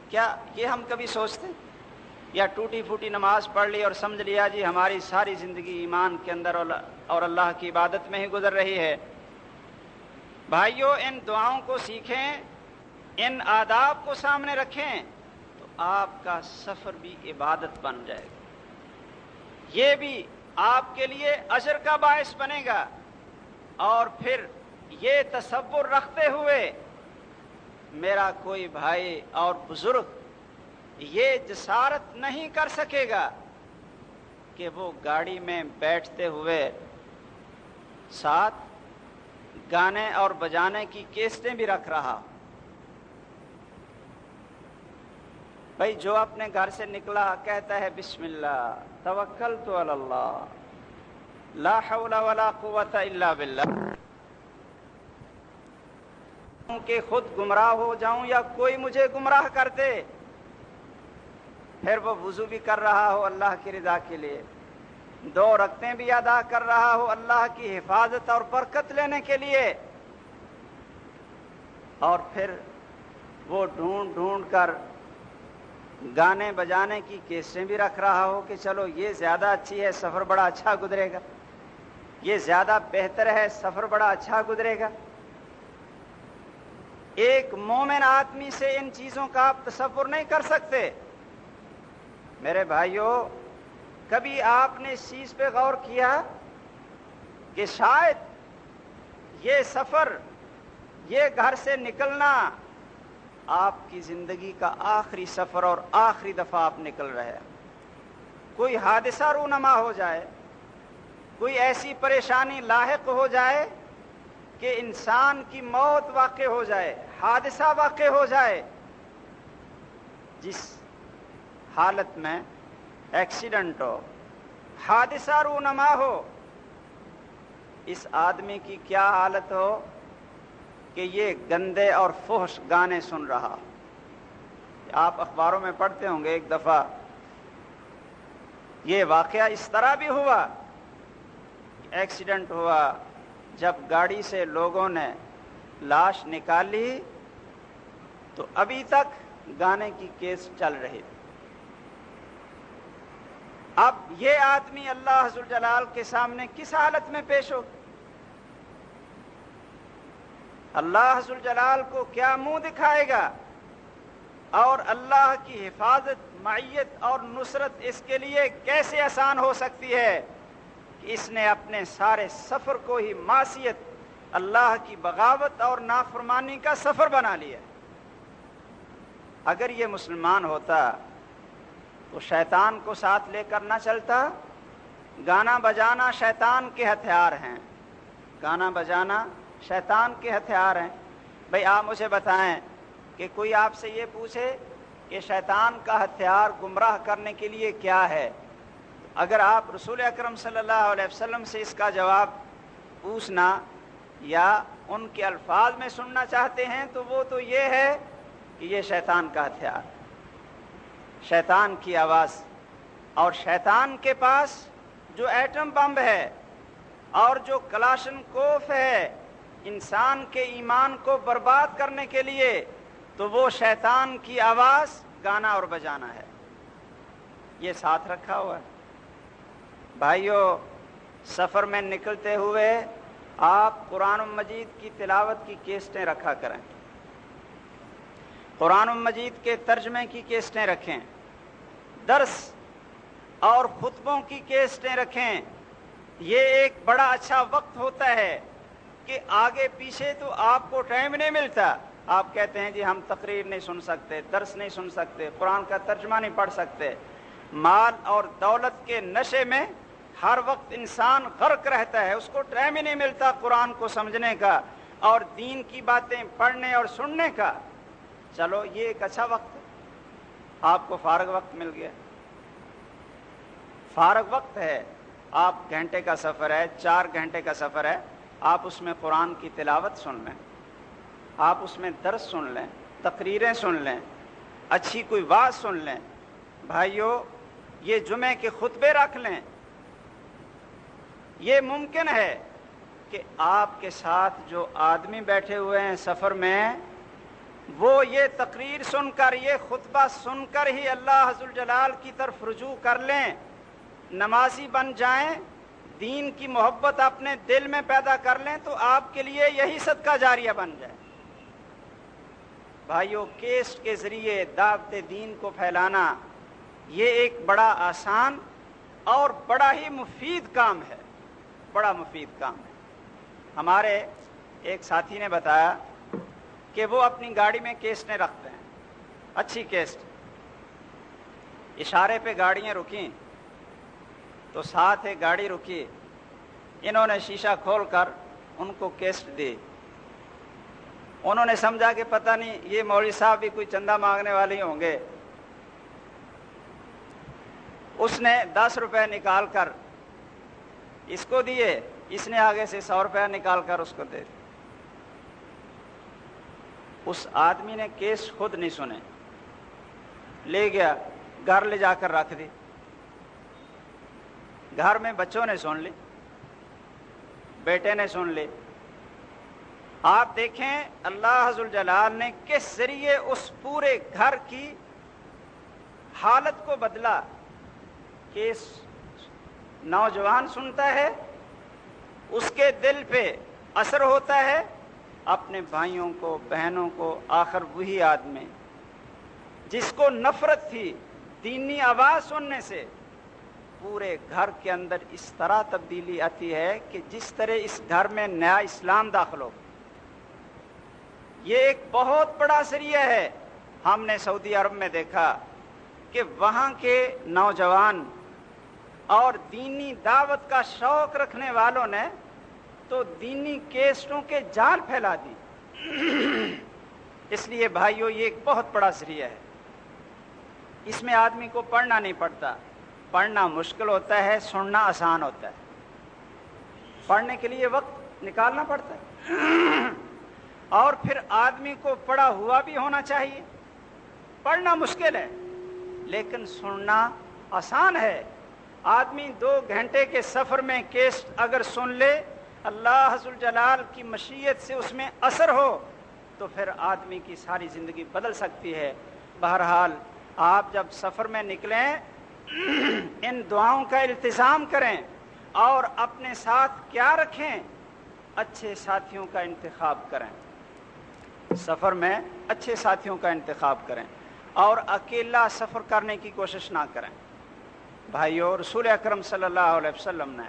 کیا یہ ہم کبھی سوچتے ہیں؟ یا ٹوٹی پھوٹی نماز پڑھ لی اور سمجھ لیا جی ہماری ساری زندگی ایمان کے اندر اور اللہ کی عبادت میں ہی گزر رہی ہے؟ بھائیو، ان دعاؤں کو سیکھیں، ان آداب کو سامنے رکھیں تو آپ کا سفر بھی عبادت بن جائے گا، یہ بھی آپ کے لیے اجر کا باعث بنے گا. اور پھر یہ تصور رکھتے ہوئے میرا کوئی بھائی اور بزرگ یہ جسارت نہیں کر سکے گا کہ وہ گاڑی میں بیٹھتے ہوئے ساتھ گانے اور بجانے کی کیسٹیں بھی رکھ رہا. بھائی جو اپنے گھر سے نکلا کہتا ہے بسم اللہ توکلت علی اللہ لا حول ولا قوت الا باللہ، کہ خود گمراہ ہو جاؤں یا کوئی مجھے گمراہ کر دے، پھر وہ وضو بھی کر رہا ہو اللہ کی رضا کے لیے، 2 رکعتیں بھی ادا کر رہا ہو اللہ کی حفاظت اور برکت لینے کے لیے، اور پھر وہ ڈھونڈ ڈھونڈ کر گانے بجانے کی کیسیں بھی رکھ رہا ہو کہ چلو یہ زیادہ اچھی ہے، سفر بڑا اچھا گزرے گا، یہ زیادہ بہتر ہے، سفر بڑا اچھا گزرے گا. ایک مومن آدمی سے ان چیزوں کا آپ تصور نہیں کر سکتے. میرے بھائیوں، کبھی آپ نے اس چیز پہ غور کیا کہ شاید یہ سفر، یہ گھر سے نکلنا آپ کی زندگی کا آخری سفر اور آخری دفعہ آپ نکل رہے ہیں. کوئی حادثہ رونما ہو جائے، کوئی ایسی پریشانی لاحق ہو جائے کہ انسان کی موت واقع ہو جائے، حادثہ واقع ہو جائے، جس حالت میں ایکسیڈنٹ ہو، حادثہ رونما ہو، اس آدمی کی کیا حالت ہو کہ یہ گندے اور فحش گانے سن رہا۔ آپ اخباروں میں پڑھتے ہوں گے، ایک دفعہ یہ واقعہ اس طرح بھی ہوا، ایکسیڈنٹ ہوا، جب گاڑی سے لوگوں نے لاش نکالی تو ابھی تک گانے کی کیس چل رہی تھی۔ اب یہ آدمی اللہ ذوالجلال کے سامنے کس حالت میں پیش ہو؟ اللہ ذوالجلال کو کیا منہ دکھائے گا؟ اور اللہ کی حفاظت، معیت اور نصرت اس کے لیے کیسے آسان ہو سکتی ہے کہ اس نے اپنے سارے سفر کو ہی معصیت، اللہ کی بغاوت اور نافرمانی کا سفر بنا لیا۔ اگر یہ مسلمان ہوتا تو شیطان کو ساتھ لے کر نہ چلتا۔ گانا بجانا شیطان کے ہتھیار ہیں، گانا بجانا شیطان کے ہتھیار ہیں۔ بھئی آپ مجھے بتائیں کہ کوئی آپ سے یہ پوچھے کہ شیطان کا ہتھیار گمراہ کرنے کے لیے کیا ہے، اگر آپ رسول اکرم صلی اللہ علیہ وسلم سے اس کا جواب پوچھنا یا ان کے الفاظ میں سننا چاہتے ہیں تو وہ تو یہ ہے کہ یہ شیطان کا ہتھیار، شیطان کی آواز، اور شیطان کے پاس جو ایٹم بم ہے اور جو کلاشن کوف ہے انسان کے ایمان کو برباد کرنے کے لیے، تو وہ شیطان کی آواز گانا اور بجانا ہے، یہ ساتھ رکھا ہوا ہے۔ بھائیو، سفر میں نکلتے ہوئے آپ قرآن مجید کی تلاوت کی کیسٹیں رکھا کریں، قرآن مجید کے ترجمے کی کیسٹیں رکھیں، درس اور خطبوں کی کیسٹیں رکھیں۔ یہ ایک بڑا اچھا وقت ہوتا ہے کہ آگے پیچھے تو آپ کو ٹائم نہیں ملتا، آپ کہتے ہیں جی ہم تقریر نہیں سن سکتے، درس نہیں سن سکتے، قرآن کا ترجمہ نہیں پڑھ سکتے۔ مال اور دولت کے نشے میں ہر وقت انسان غرق رہتا ہے، اس کو ٹائم ہی نہیں ملتا قرآن کو سمجھنے کا اور دین کی باتیں پڑھنے اور سننے کا۔ چلو یہ ایک اچھا وقت ہے، آپ کو فارغ وقت مل گیا، فارغ وقت ہے، آپ گھنٹے کا سفر ہے، 4 گھنٹے کا سفر ہے، آپ اس میں قرآن کی تلاوت سن لیں، آپ اس میں درس سن لیں، تقریریں سن لیں، اچھی کوئی واعظ سن لیں۔ بھائیو، یہ جمعے کے خطبے رکھ لیں۔ یہ ممکن ہے کہ آپ کے ساتھ جو آدمی بیٹھے ہوئے ہیں سفر میں، وہ یہ تقریر سن کر، یہ خطبہ سن کر ہی اللہ ذوالجلال کی طرف رجوع کر لیں، نمازی بن جائیں، دین کی محبت اپنے دل میں پیدا کر لیں، تو آپ کے لیے یہی صدقہ جاریہ بن جائے۔ بھائیو، کیسٹ کے ذریعے دعوت دین کو پھیلانا یہ ایک بڑا آسان اور بڑا ہی مفید کام ہے، بڑا مفید کام ہے۔ ہمارے ایک ساتھی نے بتایا کہ وہ اپنی گاڑی میں کیسٹیں رکھتے ہیں، اچھی کیسٹ، اشارے پہ گاڑیاں رکیں تو ساتھ ایک گاڑی رکی، انہوں نے شیشہ کھول کر ان کو کیسٹ دی، انہوں نے سمجھا کہ پتہ نہیں یہ مولوی صاحب بھی کوئی چندہ مانگنے والے ہوں گے۔ اس نے 10 روپے نکال کر اس کو دیے، اس نے آگے سے 100 روپے نکال کر اس کو دے دی۔ اس آدمی نے کیس خود نہیں سنے، لے گیا گھر لے جا کر رکھ دی، گھر میں بچوں نے سن لی، بیٹے نے سن لی۔ آپ دیکھیں اللہ ذوالجلال نے کس ذریعے اس پورے گھر کی حالت کو بدلا کہ نوجوان سنتا ہے، اس کے دل پہ اثر ہوتا ہے، اپنے بھائیوں کو، بہنوں کو، آخر وہی آدمی جس کو نفرت تھی دینی آواز سننے سے، پورے گھر کے اندر اس طرح تبدیلی آتی ہے کہ جس طرح اس گھر میں نیا اسلام داخل ہو۔ یہ ایک بہت بڑا ذریعہ ہے۔ ہم نے سعودی عرب میں دیکھا کہ وہاں کے نوجوان اور دینی دعوت کا شوق رکھنے والوں نے تو دینی کیسٹوں کے جال پھیلا دی۔ اس لیے بھائیو یہ ایک بہت بڑا ذریعہ ہے، اس میں آدمی کو پڑھنا نہیں پڑتا، پڑھنا مشکل ہوتا ہے، سننا آسان ہوتا ہے۔ پڑھنے کے لیے وقت نکالنا پڑتا ہے، اور پھر آدمی کو پڑھا ہوا بھی ہونا چاہیے۔ پڑھنا مشکل ہے لیکن سننا آسان ہے۔ آدمی 2 گھنٹے کے سفر میں کیسٹ اگر سن لے، اللہ ذوالجلال کی مشیت سے اس میں اثر ہو، تو پھر آدمی کی ساری زندگی بدل سکتی ہے۔ بہرحال آپ جب سفر میں نکلیں ان دعاؤں کا التزام کریں، اور اپنے ساتھ کیا رکھیں؟ اچھے ساتھیوں کا انتخاب کریں، سفر میں اچھے ساتھیوں کا انتخاب کریں، اور اکیلا سفر کرنے کی کوشش نہ کریں۔ بھائیو، رسول اکرم صلی اللہ علیہ وسلم نے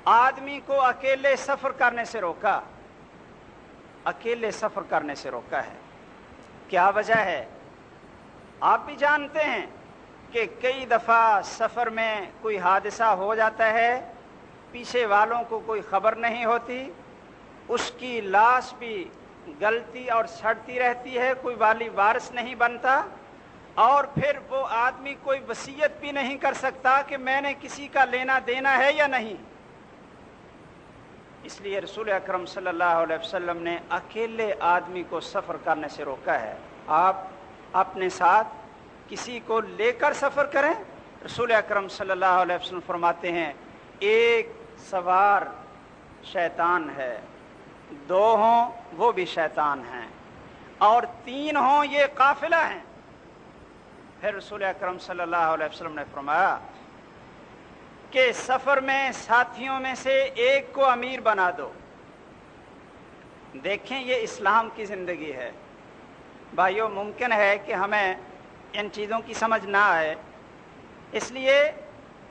آدمی کو اکیلے سفر کرنے سے روکا، اکیلے سفر کرنے سے روکا ہے۔ کیا وجہ ہے؟ آپ بھی جانتے ہیں کہ کئی دفعہ سفر میں کوئی حادثہ ہو جاتا ہے، پیچھے والوں کو کوئی خبر نہیں ہوتی، اس کی لاش بھی گلتی اور سڑتی رہتی ہے، کوئی والی وارث نہیں بنتا، اور پھر وہ آدمی کوئی وصیت بھی نہیں کر سکتا کہ میں نے کسی کا لینا دینا ہے یا نہیں۔ اس لیے رسول اکرم صلی اللہ علیہ وسلم نے اکیلے آدمی کو سفر کرنے سے روکا ہے۔ آپ اپنے ساتھ کسی کو لے کر سفر کریں۔ رسول اکرم صلی اللہ علیہ وسلم فرماتے ہیں، ایک سوار شیطان ہے، 2 ہوں وہ بھی شیطان ہیں، اور 3 ہوں یہ قافلہ ہیں۔ پھر رسول اکرم صلی اللہ علیہ وسلم نے فرمایا کہ سفر میں ساتھیوں میں سے ایک کو امیر بنا دو۔ دیکھیں یہ اسلام کی زندگی ہے۔ بھائیو، ممکن ہے کہ ہمیں ان چیزوں کی سمجھ نہ آئے، اس لیے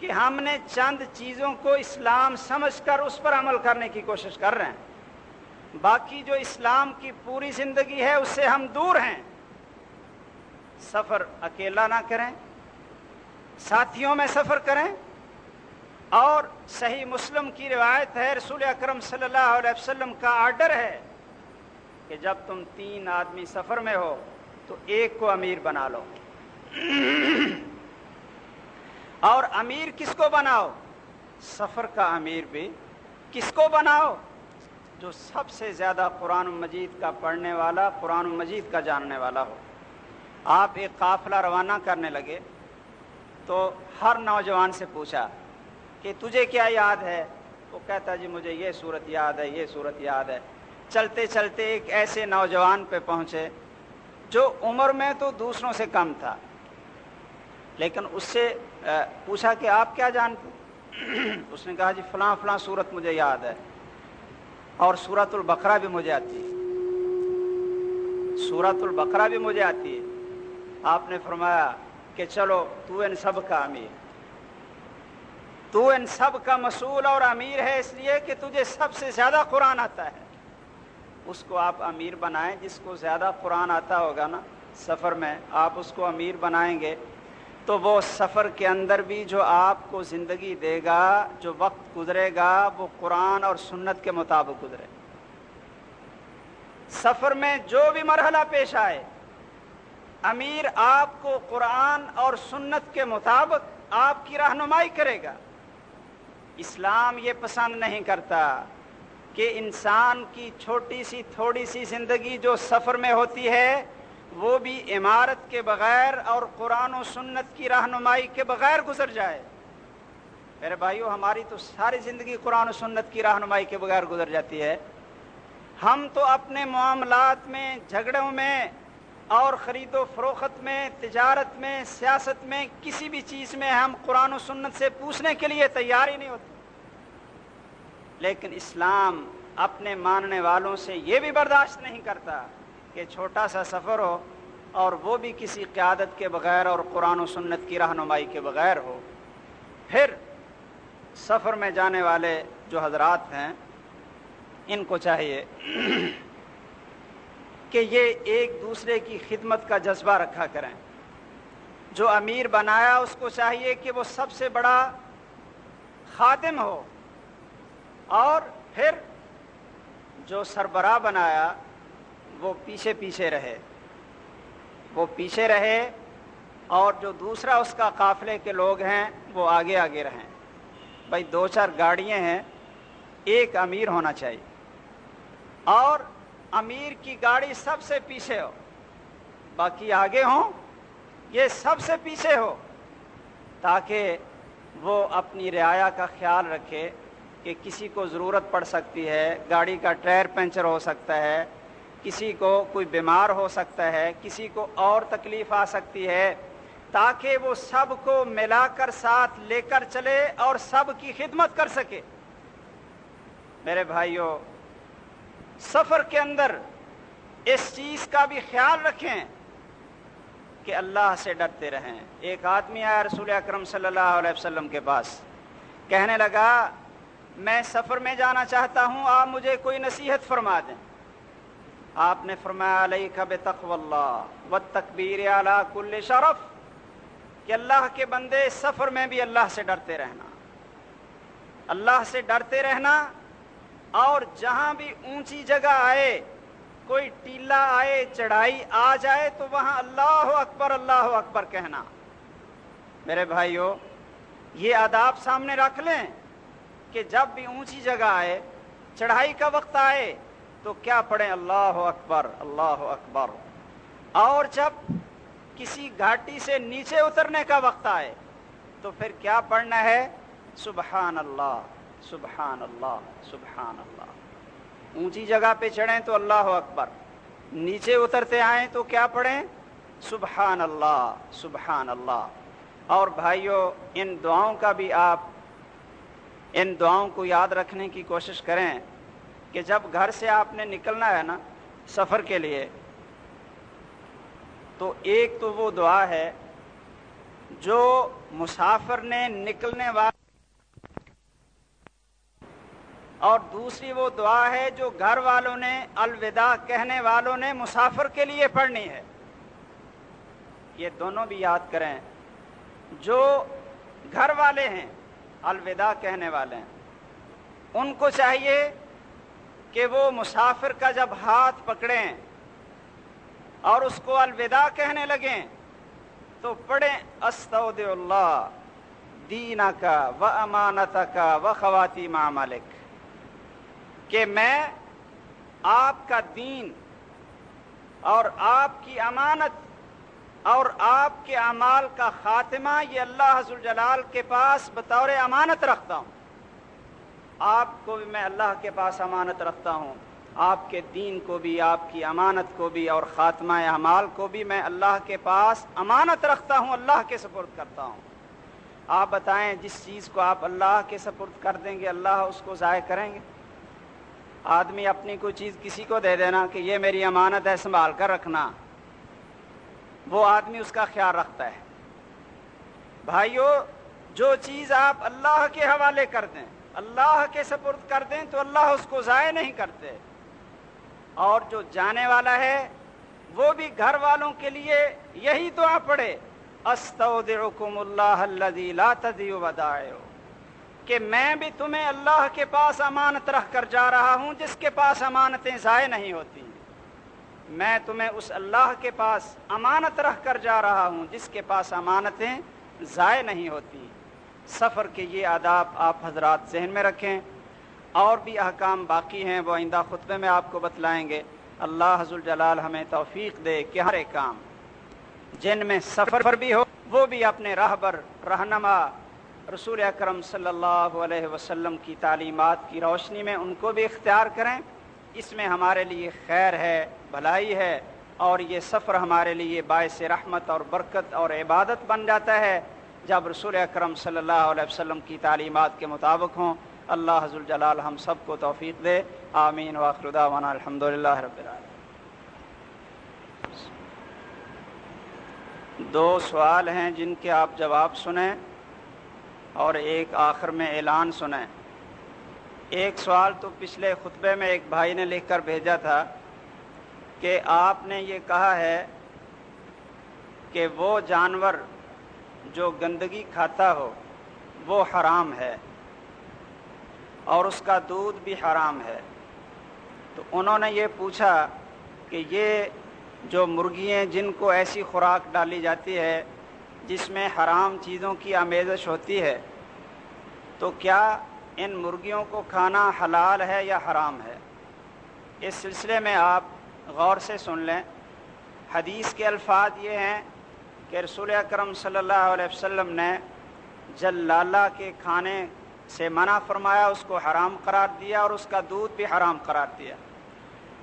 کہ ہم نے چند چیزوں کو اسلام سمجھ کر اس پر عمل کرنے کی کوشش کر رہے ہیں، باقی جو اسلام کی پوری زندگی ہے اس سے ہم دور ہیں۔ سفر اکیلا نہ کریں، ساتھیوں میں سفر کریں، اور صحیح مسلم کی روایت ہے، رسول اکرم صلی اللہ علیہ وسلم کا آرڈر ہے کہ جب تم 3 آدمی سفر میں ہو تو ایک کو امیر بنا لو۔ اور امیر کس کو بناؤ؟ سفر کا امیر بھی کس کو بناؤ؟ جو سب سے زیادہ قرآن مجید کا پڑھنے والا، قرآن مجید کا جاننے والا ہو۔ آپ ایک قافلہ روانہ کرنے لگے تو ہر نوجوان سے پوچھا کہ تجھے کیا یاد ہے؟ وہ کہتا جی مجھے یہ صورت یاد ہے، یہ صورت یاد ہے۔ چلتے چلتے ایک ایسے نوجوان پہ پہنچے جو عمر میں تو دوسروں سے کم تھا، لیکن اس سے پوچھا کہ آپ کیا جانتے؟ اس نے کہا جی فلاں فلاں صورت مجھے یاد ہے، اور سورۃ البقرہ بھی مجھے آتی ہے، سورۃ البقرہ بھی مجھے آتی ہے۔ آپ نے فرمایا کہ چلو تو ان سب کا امیر، تو ان سب کا مسئول اور امیر ہے، اس لیے کہ تجھے سب سے زیادہ قرآن آتا ہے۔ اس کو آپ امیر بنائیں، جس کو زیادہ قرآن آتا ہوگا نا، سفر میں آپ اس کو امیر بنائیں گے تو وہ سفر کے اندر بھی جو آپ کو زندگی دے گا، جو وقت گزرے گا، وہ قرآن اور سنت کے مطابق گزرے۔ سفر میں جو بھی مرحلہ پیش آئے، امیر آپ کو قرآن اور سنت کے مطابق آپ کی رہنمائی کرے گا۔ اسلام یہ پسند نہیں کرتا کہ انسان کی چھوٹی سی تھوڑی سی زندگی جو سفر میں ہوتی ہے وہ بھی عمارت کے بغیر اور قرآن و سنت کی رہنمائی کے بغیر گزر جائے۔ میرے بھائیو، ہماری تو ساری زندگی قرآن و سنت کی رہنمائی کے بغیر گزر جاتی ہے۔ ہم تو اپنے معاملات میں، جھگڑوں میں اور خرید و فروخت میں، تجارت میں، سیاست میں، کسی بھی چیز میں ہم قرآن و سنت سے پوچھنے کے لیے تیار ہی نہیں ہوتے۔ لیکن اسلام اپنے ماننے والوں سے یہ بھی برداشت نہیں کرتا کہ چھوٹا سا سفر ہو اور وہ بھی کسی قیادت کے بغیر اور قرآن و سنت کی رہنمائی کے بغیر ہو۔ پھر سفر میں جانے والے جو حضرات ہیں، ان کو چاہیے کہ یہ ایک دوسرے کی خدمت کا جذبہ رکھا کریں۔ جو امیر بنایا اس کو چاہیے کہ وہ سب سے بڑا خادم ہو، اور پھر جو سربراہ بنایا وہ پیچھے پیچھے رہے، وہ پیچھے رہے، اور جو دوسرا اس کا قافلے کے لوگ ہیں وہ آگے آگے رہیں۔ بھائی 2-4 گاڑیاں ہیں، ایک امیر ہونا چاہیے، اور امیر کی گاڑی سب سے پیچھے ہو، باقی آگے ہوں، یہ سب سے پیچھے ہو، تاکہ وہ اپنی رعایا کا خیال رکھے کہ کسی کو ضرورت پڑ سکتی ہے، گاڑی کا ٹائر پنچر ہو سکتا ہے، کسی کو کوئی بیمار ہو سکتا ہے، کسی کو اور تکلیف آ سکتی ہے، تاکہ وہ سب کو ملا کر ساتھ لے کر چلے اور سب کی خدمت کر سکے۔ میرے بھائیوں، سفر کے اندر اس چیز کا بھی خیال رکھیں کہ اللہ سے ڈرتے رہیں۔ ایک آدمی آیا رسول اکرم صلی اللہ علیہ وسلم کے پاس، کہنے لگا میں سفر میں جانا چاہتا ہوں، آپ مجھے کوئی نصیحت فرما دیں۔ آپ نے فرمایا علیک بتقوی اللہ والتکبیر علی کل شرف، کہ اللہ کے بندے سفر میں بھی اللہ سے ڈرتے رہنا، اللہ سے ڈرتے رہنا، اور جہاں بھی اونچی جگہ آئے، کوئی ٹیلا آئے، چڑھائی آ جائے، تو وہاں اللہ اکبر کہنا۔ میرے بھائیوں، یہ آداب سامنے رکھ لیں کہ جب بھی اونچی جگہ آئے، چڑھائی کا وقت آئے، تو کیا پڑھیں؟ اللہ اکبر، اللہ اکبر۔ اور جب کسی گھاٹی سے نیچے اترنے کا وقت آئے تو پھر کیا پڑھنا ہے؟ سبحان اللہ، سبحان اللہ، سبحان اللہ۔ اونچی جگہ پہ چڑھیں تو اللہ اکبر، نیچے اترتے آئیں تو کیا پڑھیں؟ سبحان اللہ، سبحان اللہ۔ اور بھائیوں، ان دعاؤں کا بھی آپ ان دعاؤں کو یاد رکھنے کی کوشش کریں کہ جب گھر سے آپ نے نکلنا ہے نا سفر کے لیے، تو ایک تو وہ دعا ہے جو مسافر نے نکلنے والا، اور دوسری وہ دعا ہے جو گھر والوں نے، الوداع کہنے والوں نے مسافر کے لیے پڑھنی ہے۔ یہ دونوں بھی یاد کریں۔ جو گھر والے ہیں، الوداع کہنے والے ہیں، ان کو چاہیے کہ وہ مسافر کا جب ہاتھ پکڑیں اور اس کو الوداع کہنے لگیں تو پڑھیں استودع اللہ دینک و امانتک و خواتیم اعمالک، کہ میں آپ کا دین اور آپ کی امانت اور آپ کے اعمال کا خاتمہ یہ اللہ ذوالجلال کے پاس بطور امانت رکھتا ہوں۔ آپ کو بھی میں اللہ کے پاس امانت رکھتا ہوں، آپ کے دین کو بھی، آپ کی امانت کو بھی، اور خاتمہ اعمال کو بھی میں اللہ کے پاس امانت رکھتا ہوں، اللہ کے سپرد کرتا ہوں۔ آپ بتائیں، جس چیز کو آپ اللہ کے سپرد کر دیں گے اللہ اس کو ضائع کریں گے؟ آدمی اپنی کوئی چیز کسی کو دے دینا کہ یہ میری امانت ہے، سنبھال کر رکھنا، وہ آدمی اس کا خیال رکھتا ہے۔ بھائیو، جو چیز آپ اللہ کے حوالے کر دیں، اللہ کے سپرد کر دیں، تو اللہ اس کو ضائع نہیں کرتے۔ اور جو جانے والا ہے وہ بھی گھر والوں کے لیے یہی دعا پڑھے، استودعکم اللہ الذی لا تضیع ودائعہ، کہ میں بھی تمہیں اللہ کے پاس امانت رکھ کر جا رہا ہوں جس کے پاس امانتیں ضائع نہیں ہوتی۔ میں تمہیں اس اللہ کے پاس امانت رکھ کر جا رہا ہوں جس کے پاس امانتیں ضائع نہیں ہوتی۔ سفر کے یہ آداب آپ حضرات ذہن میں رکھیں، اور بھی احکام باقی ہیں، وہ آئندہ خطبے میں آپ کو بتلائیں گے۔ اللہ ذوالجلال ہمیں توفیق دے کہ ہر ایک کام جن میں سفر بھی ہو وہ بھی اپنے راہبر، رہنما رسول اکرم صلی اللہ علیہ وسلم کی تعلیمات کی روشنی میں ان کو بھی اختیار کریں۔ اس میں ہمارے لیے خیر ہے، بھلائی ہے، اور یہ سفر ہمارے لیے باعث رحمت اور برکت اور عبادت بن جاتا ہے جب رسول اکرم صلی اللہ علیہ وسلم کی تعلیمات کے مطابق ہوں۔ اللہ ذوالجلال ہم سب کو توفیق دے، آمین، وآخر دعوانا الحمدللہ رب العالمین۔ 2 سوال ہیں جن کے آپ جواب سنیں، اور ایک آخر میں اعلان سنیں۔ ایک سوال تو پچھلے خطبے میں ایک بھائی نے لکھ کر بھیجا تھا کہ آپ نے یہ کہا ہے کہ وہ جانور جو گندگی کھاتا ہو وہ حرام ہے، اور اس کا دودھ بھی حرام ہے۔ تو انہوں نے یہ پوچھا کہ یہ جو مرغیاں جن کو ایسی خوراک ڈالی جاتی ہے جس میں حرام چیزوں کی آمیزش ہوتی ہے، تو کیا ان مرغیوں کو کھانا حلال ہے یا حرام ہے؟ اس سلسلے میں آپ غور سے سن لیں۔ حدیث کے الفاظ یہ ہیں کہ رسول اکرم صلی اللہ علیہ وسلم نے جلالہ کے کھانے سے منع فرمایا، اس کو حرام قرار دیا اور اس کا دودھ بھی حرام قرار دیا۔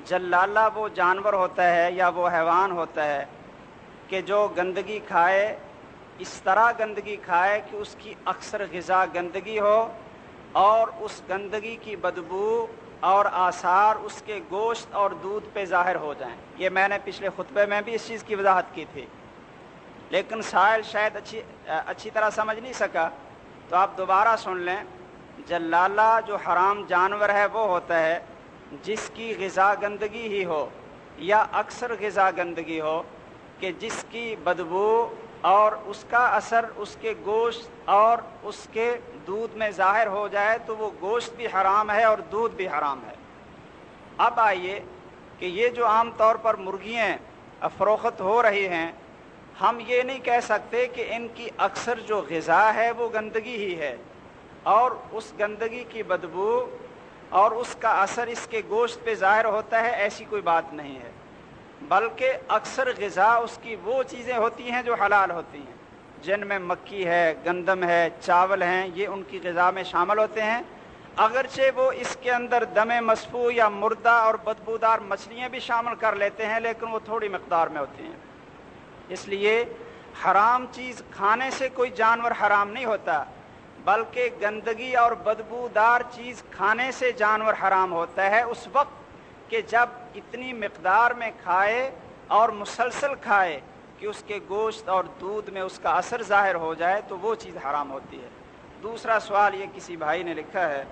جلالہ وہ جانور ہوتا ہے یا وہ حیوان ہوتا ہے کہ جو گندگی کھائے، اس طرح گندگی کھائے کہ اس کی اکثر غذا گندگی ہو اور اس گندگی کی بدبو اور آثار اس کے گوشت اور دودھ پہ ظاہر ہو جائیں۔ یہ میں نے پچھلے خطبے میں بھی اس چیز کی وضاحت کی تھی، لیکن سائل شاید اچھی طرح سمجھ نہیں سکا، تو آپ دوبارہ سن لیں۔ جلالہ جو حرام جانور ہے وہ ہوتا ہے جس کی غذا گندگی ہی ہو یا اکثر غذا گندگی ہو، کہ جس کی بدبو اور اس کا اثر اس کے گوشت اور اس کے دودھ میں ظاہر ہو جائے تو وہ گوشت بھی حرام ہے اور دودھ بھی حرام ہے۔ اب آئیے کہ یہ جو عام طور پر مرغیاں فروخت ہو رہی ہیں، ہم یہ نہیں کہہ سکتے کہ ان کی اکثر جو غذا ہے وہ گندگی ہی ہے اور اس گندگی کی بدبو اور اس کا اثر اس کے گوشت پہ ظاہر ہوتا ہے، ایسی کوئی بات نہیں ہے، بلکہ اکثر غذا اس کی وہ چیزیں ہوتی ہیں جو حلال ہوتی ہیں، جن میں مکی ہے، گندم ہے، چاول ہیں، یہ ان کی غذا میں شامل ہوتے ہیں، اگرچہ وہ اس کے اندر دم مسفوح یا مردہ اور بدبودار مچھلیاں بھی شامل کر لیتے ہیں، لیکن وہ تھوڑی مقدار میں ہوتی ہیں۔ اس لیے حرام چیز کھانے سے کوئی جانور حرام نہیں ہوتا، بلکہ گندگی اور بدبودار چیز کھانے سے جانور حرام ہوتا ہے اس وقت کہ جب اتنی مقدار میں کھائے اور مسلسل کھائے کہ اس کے گوشت اور دودھ میں اس کا اثر ظاہر ہو جائے تو وہ چیز حرام ہوتی ہے۔ دوسرا سوال یہ کسی بھائی نے لکھا ہے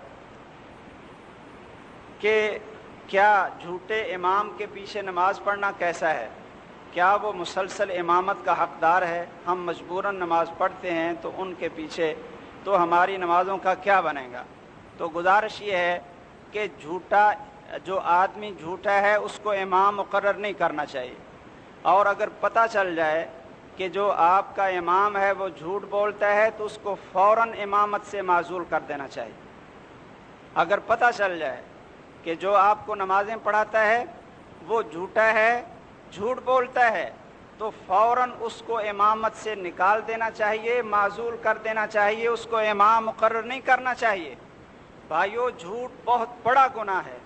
کہ کیا جھوٹے امام کے پیچھے نماز پڑھنا کیسا ہے؟ کیا وہ مسلسل امامت کا حقدار ہے؟ ہم مجبوراً نماز پڑھتے ہیں تو ان کے پیچھے، تو ہماری نمازوں کا کیا بنے گا؟ تو گزارش یہ ہے کہ جو آدمی جھوٹا ہے اس کو امام مقرر نہیں کرنا چاہیے، اور اگر پتہ چل جائے کہ جو آپ کا امام ہے وہ جھوٹ بولتا ہے تو اس کو فوراً امامت سے معزول کر دینا چاہیے۔ اگر پتہ چل جائے کہ جو آپ کو نمازیں پڑھاتا ہے وہ جھوٹا ہے، جھوٹ بولتا ہے، تو فوراً اس کو امامت سے نکال دینا چاہیے، معزول کر دینا چاہیے، اس کو امام مقرر نہیں کرنا چاہیے۔ بھائیو، جھوٹ بہت بڑا گناہ ہے،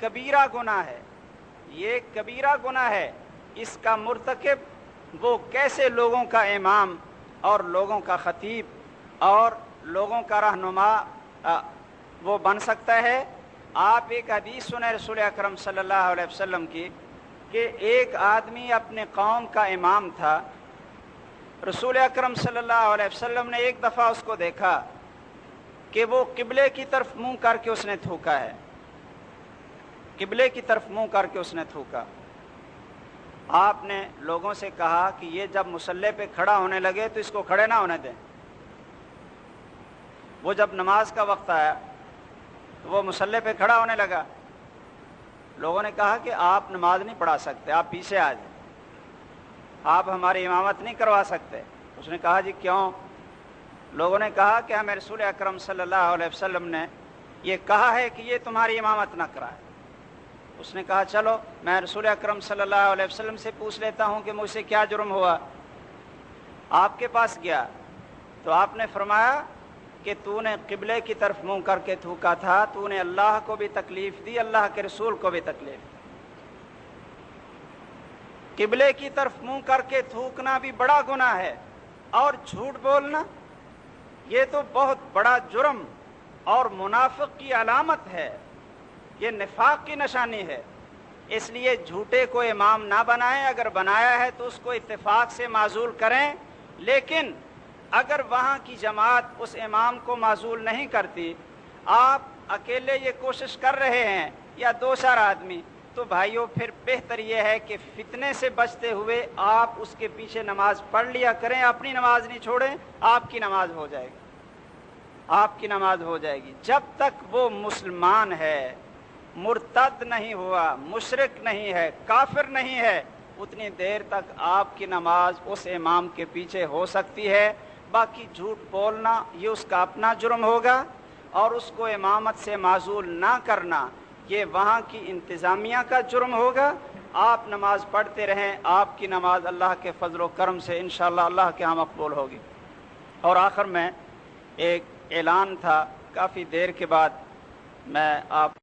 کبیرہ گناہ ہے، یہ کبیرہ گناہ ہے۔ اس کا مرتکب وہ کیسے لوگوں کا امام اور لوگوں کا خطیب اور لوگوں کا رہنما وہ بن سکتا ہے؟ آپ ایک حدیث سنیں رسول اکرم صلی اللہ علیہ وسلم کی کہ ایک آدمی اپنے قوم کا امام تھا، رسول اکرم صلی اللہ علیہ وسلم نے ایک دفعہ اس کو دیکھا کہ وہ قبلے کی طرف منہ کر کے اس نے تھوکا ہے، قبلے کی طرف منہ کر کے اس نے تھوکا۔ آپ نے لوگوں سے کہا کہ یہ جب مصلی پہ کھڑا ہونے لگے تو اس کو کھڑے نہ ہونے دیں۔ وہ جب نماز کا وقت آیا تو وہ مصلی پہ کھڑا ہونے لگا۔ لوگوں نے کہا کہ آپ نماز نہیں پڑھا سکتے، آپ پیچھے آ جائیں، آپ ہماری امامت نہیں کروا سکتے۔ اس نے کہا جی کیوں؟ لوگوں نے کہا کہ ہمیں رسول اکرم صلی اللہ علیہ وسلم نے یہ کہا ہے کہ یہ تمہاری امامت نہ کرائے۔ اس نے کہا چلو میں رسول اکرم صلی اللہ علیہ وسلم سے پوچھ لیتا ہوں کہ مجھ سے کیا جرم ہوا۔ آپ کے پاس گیا تو آپ نے فرمایا کہ تو نے قبلے کی طرف منہ کر کے تھوکا تھا، تو نے اللہ کو بھی تکلیف دی، اللہ کے رسول کو بھی تکلیف دی۔ قبلے کی طرف منہ کر کے تھوکنا بھی بڑا گناہ ہے، اور جھوٹ بولنا یہ تو بہت بڑا جرم اور منافق کی علامت ہے، یہ نفاق کی نشانی ہے۔ اس لیے جھوٹے کو امام نہ بنائیں، اگر بنایا ہے تو اس کو اتفاق سے معزول کریں، لیکن اگر وہاں کی جماعت اس امام کو معزول نہیں کرتی، آپ اکیلے یہ کوشش کر رہے ہیں یا دو چار آدمی، تو بھائیوں پھر بہتر یہ ہے کہ فتنے سے بچتے ہوئے آپ اس کے پیچھے نماز پڑھ لیا کریں، اپنی نماز نہیں چھوڑیں، آپ کی نماز ہو جائے گی۔ آپ کی نماز ہو جائے گی۔ جب تک وہ مسلمان ہے، مرتد نہیں ہوا، مشرک نہیں ہے، کافر نہیں ہے، اتنی دیر تک آپ کی نماز اس امام کے پیچھے ہو سکتی ہے۔ باقی جھوٹ بولنا یہ اس کا اپنا جرم ہوگا، اور اس کو امامت سے معزول نہ کرنا یہ وہاں کی انتظامیہ کا جرم ہوگا۔ آپ نماز پڑھتے رہیں، آپ کی نماز اللہ کے فضل و کرم سے انشاءاللہ اللہ کے ہاں مقبول ہوگی۔ اور آخر میں ایک اعلان تھا، کافی دیر کے بعد میں آپ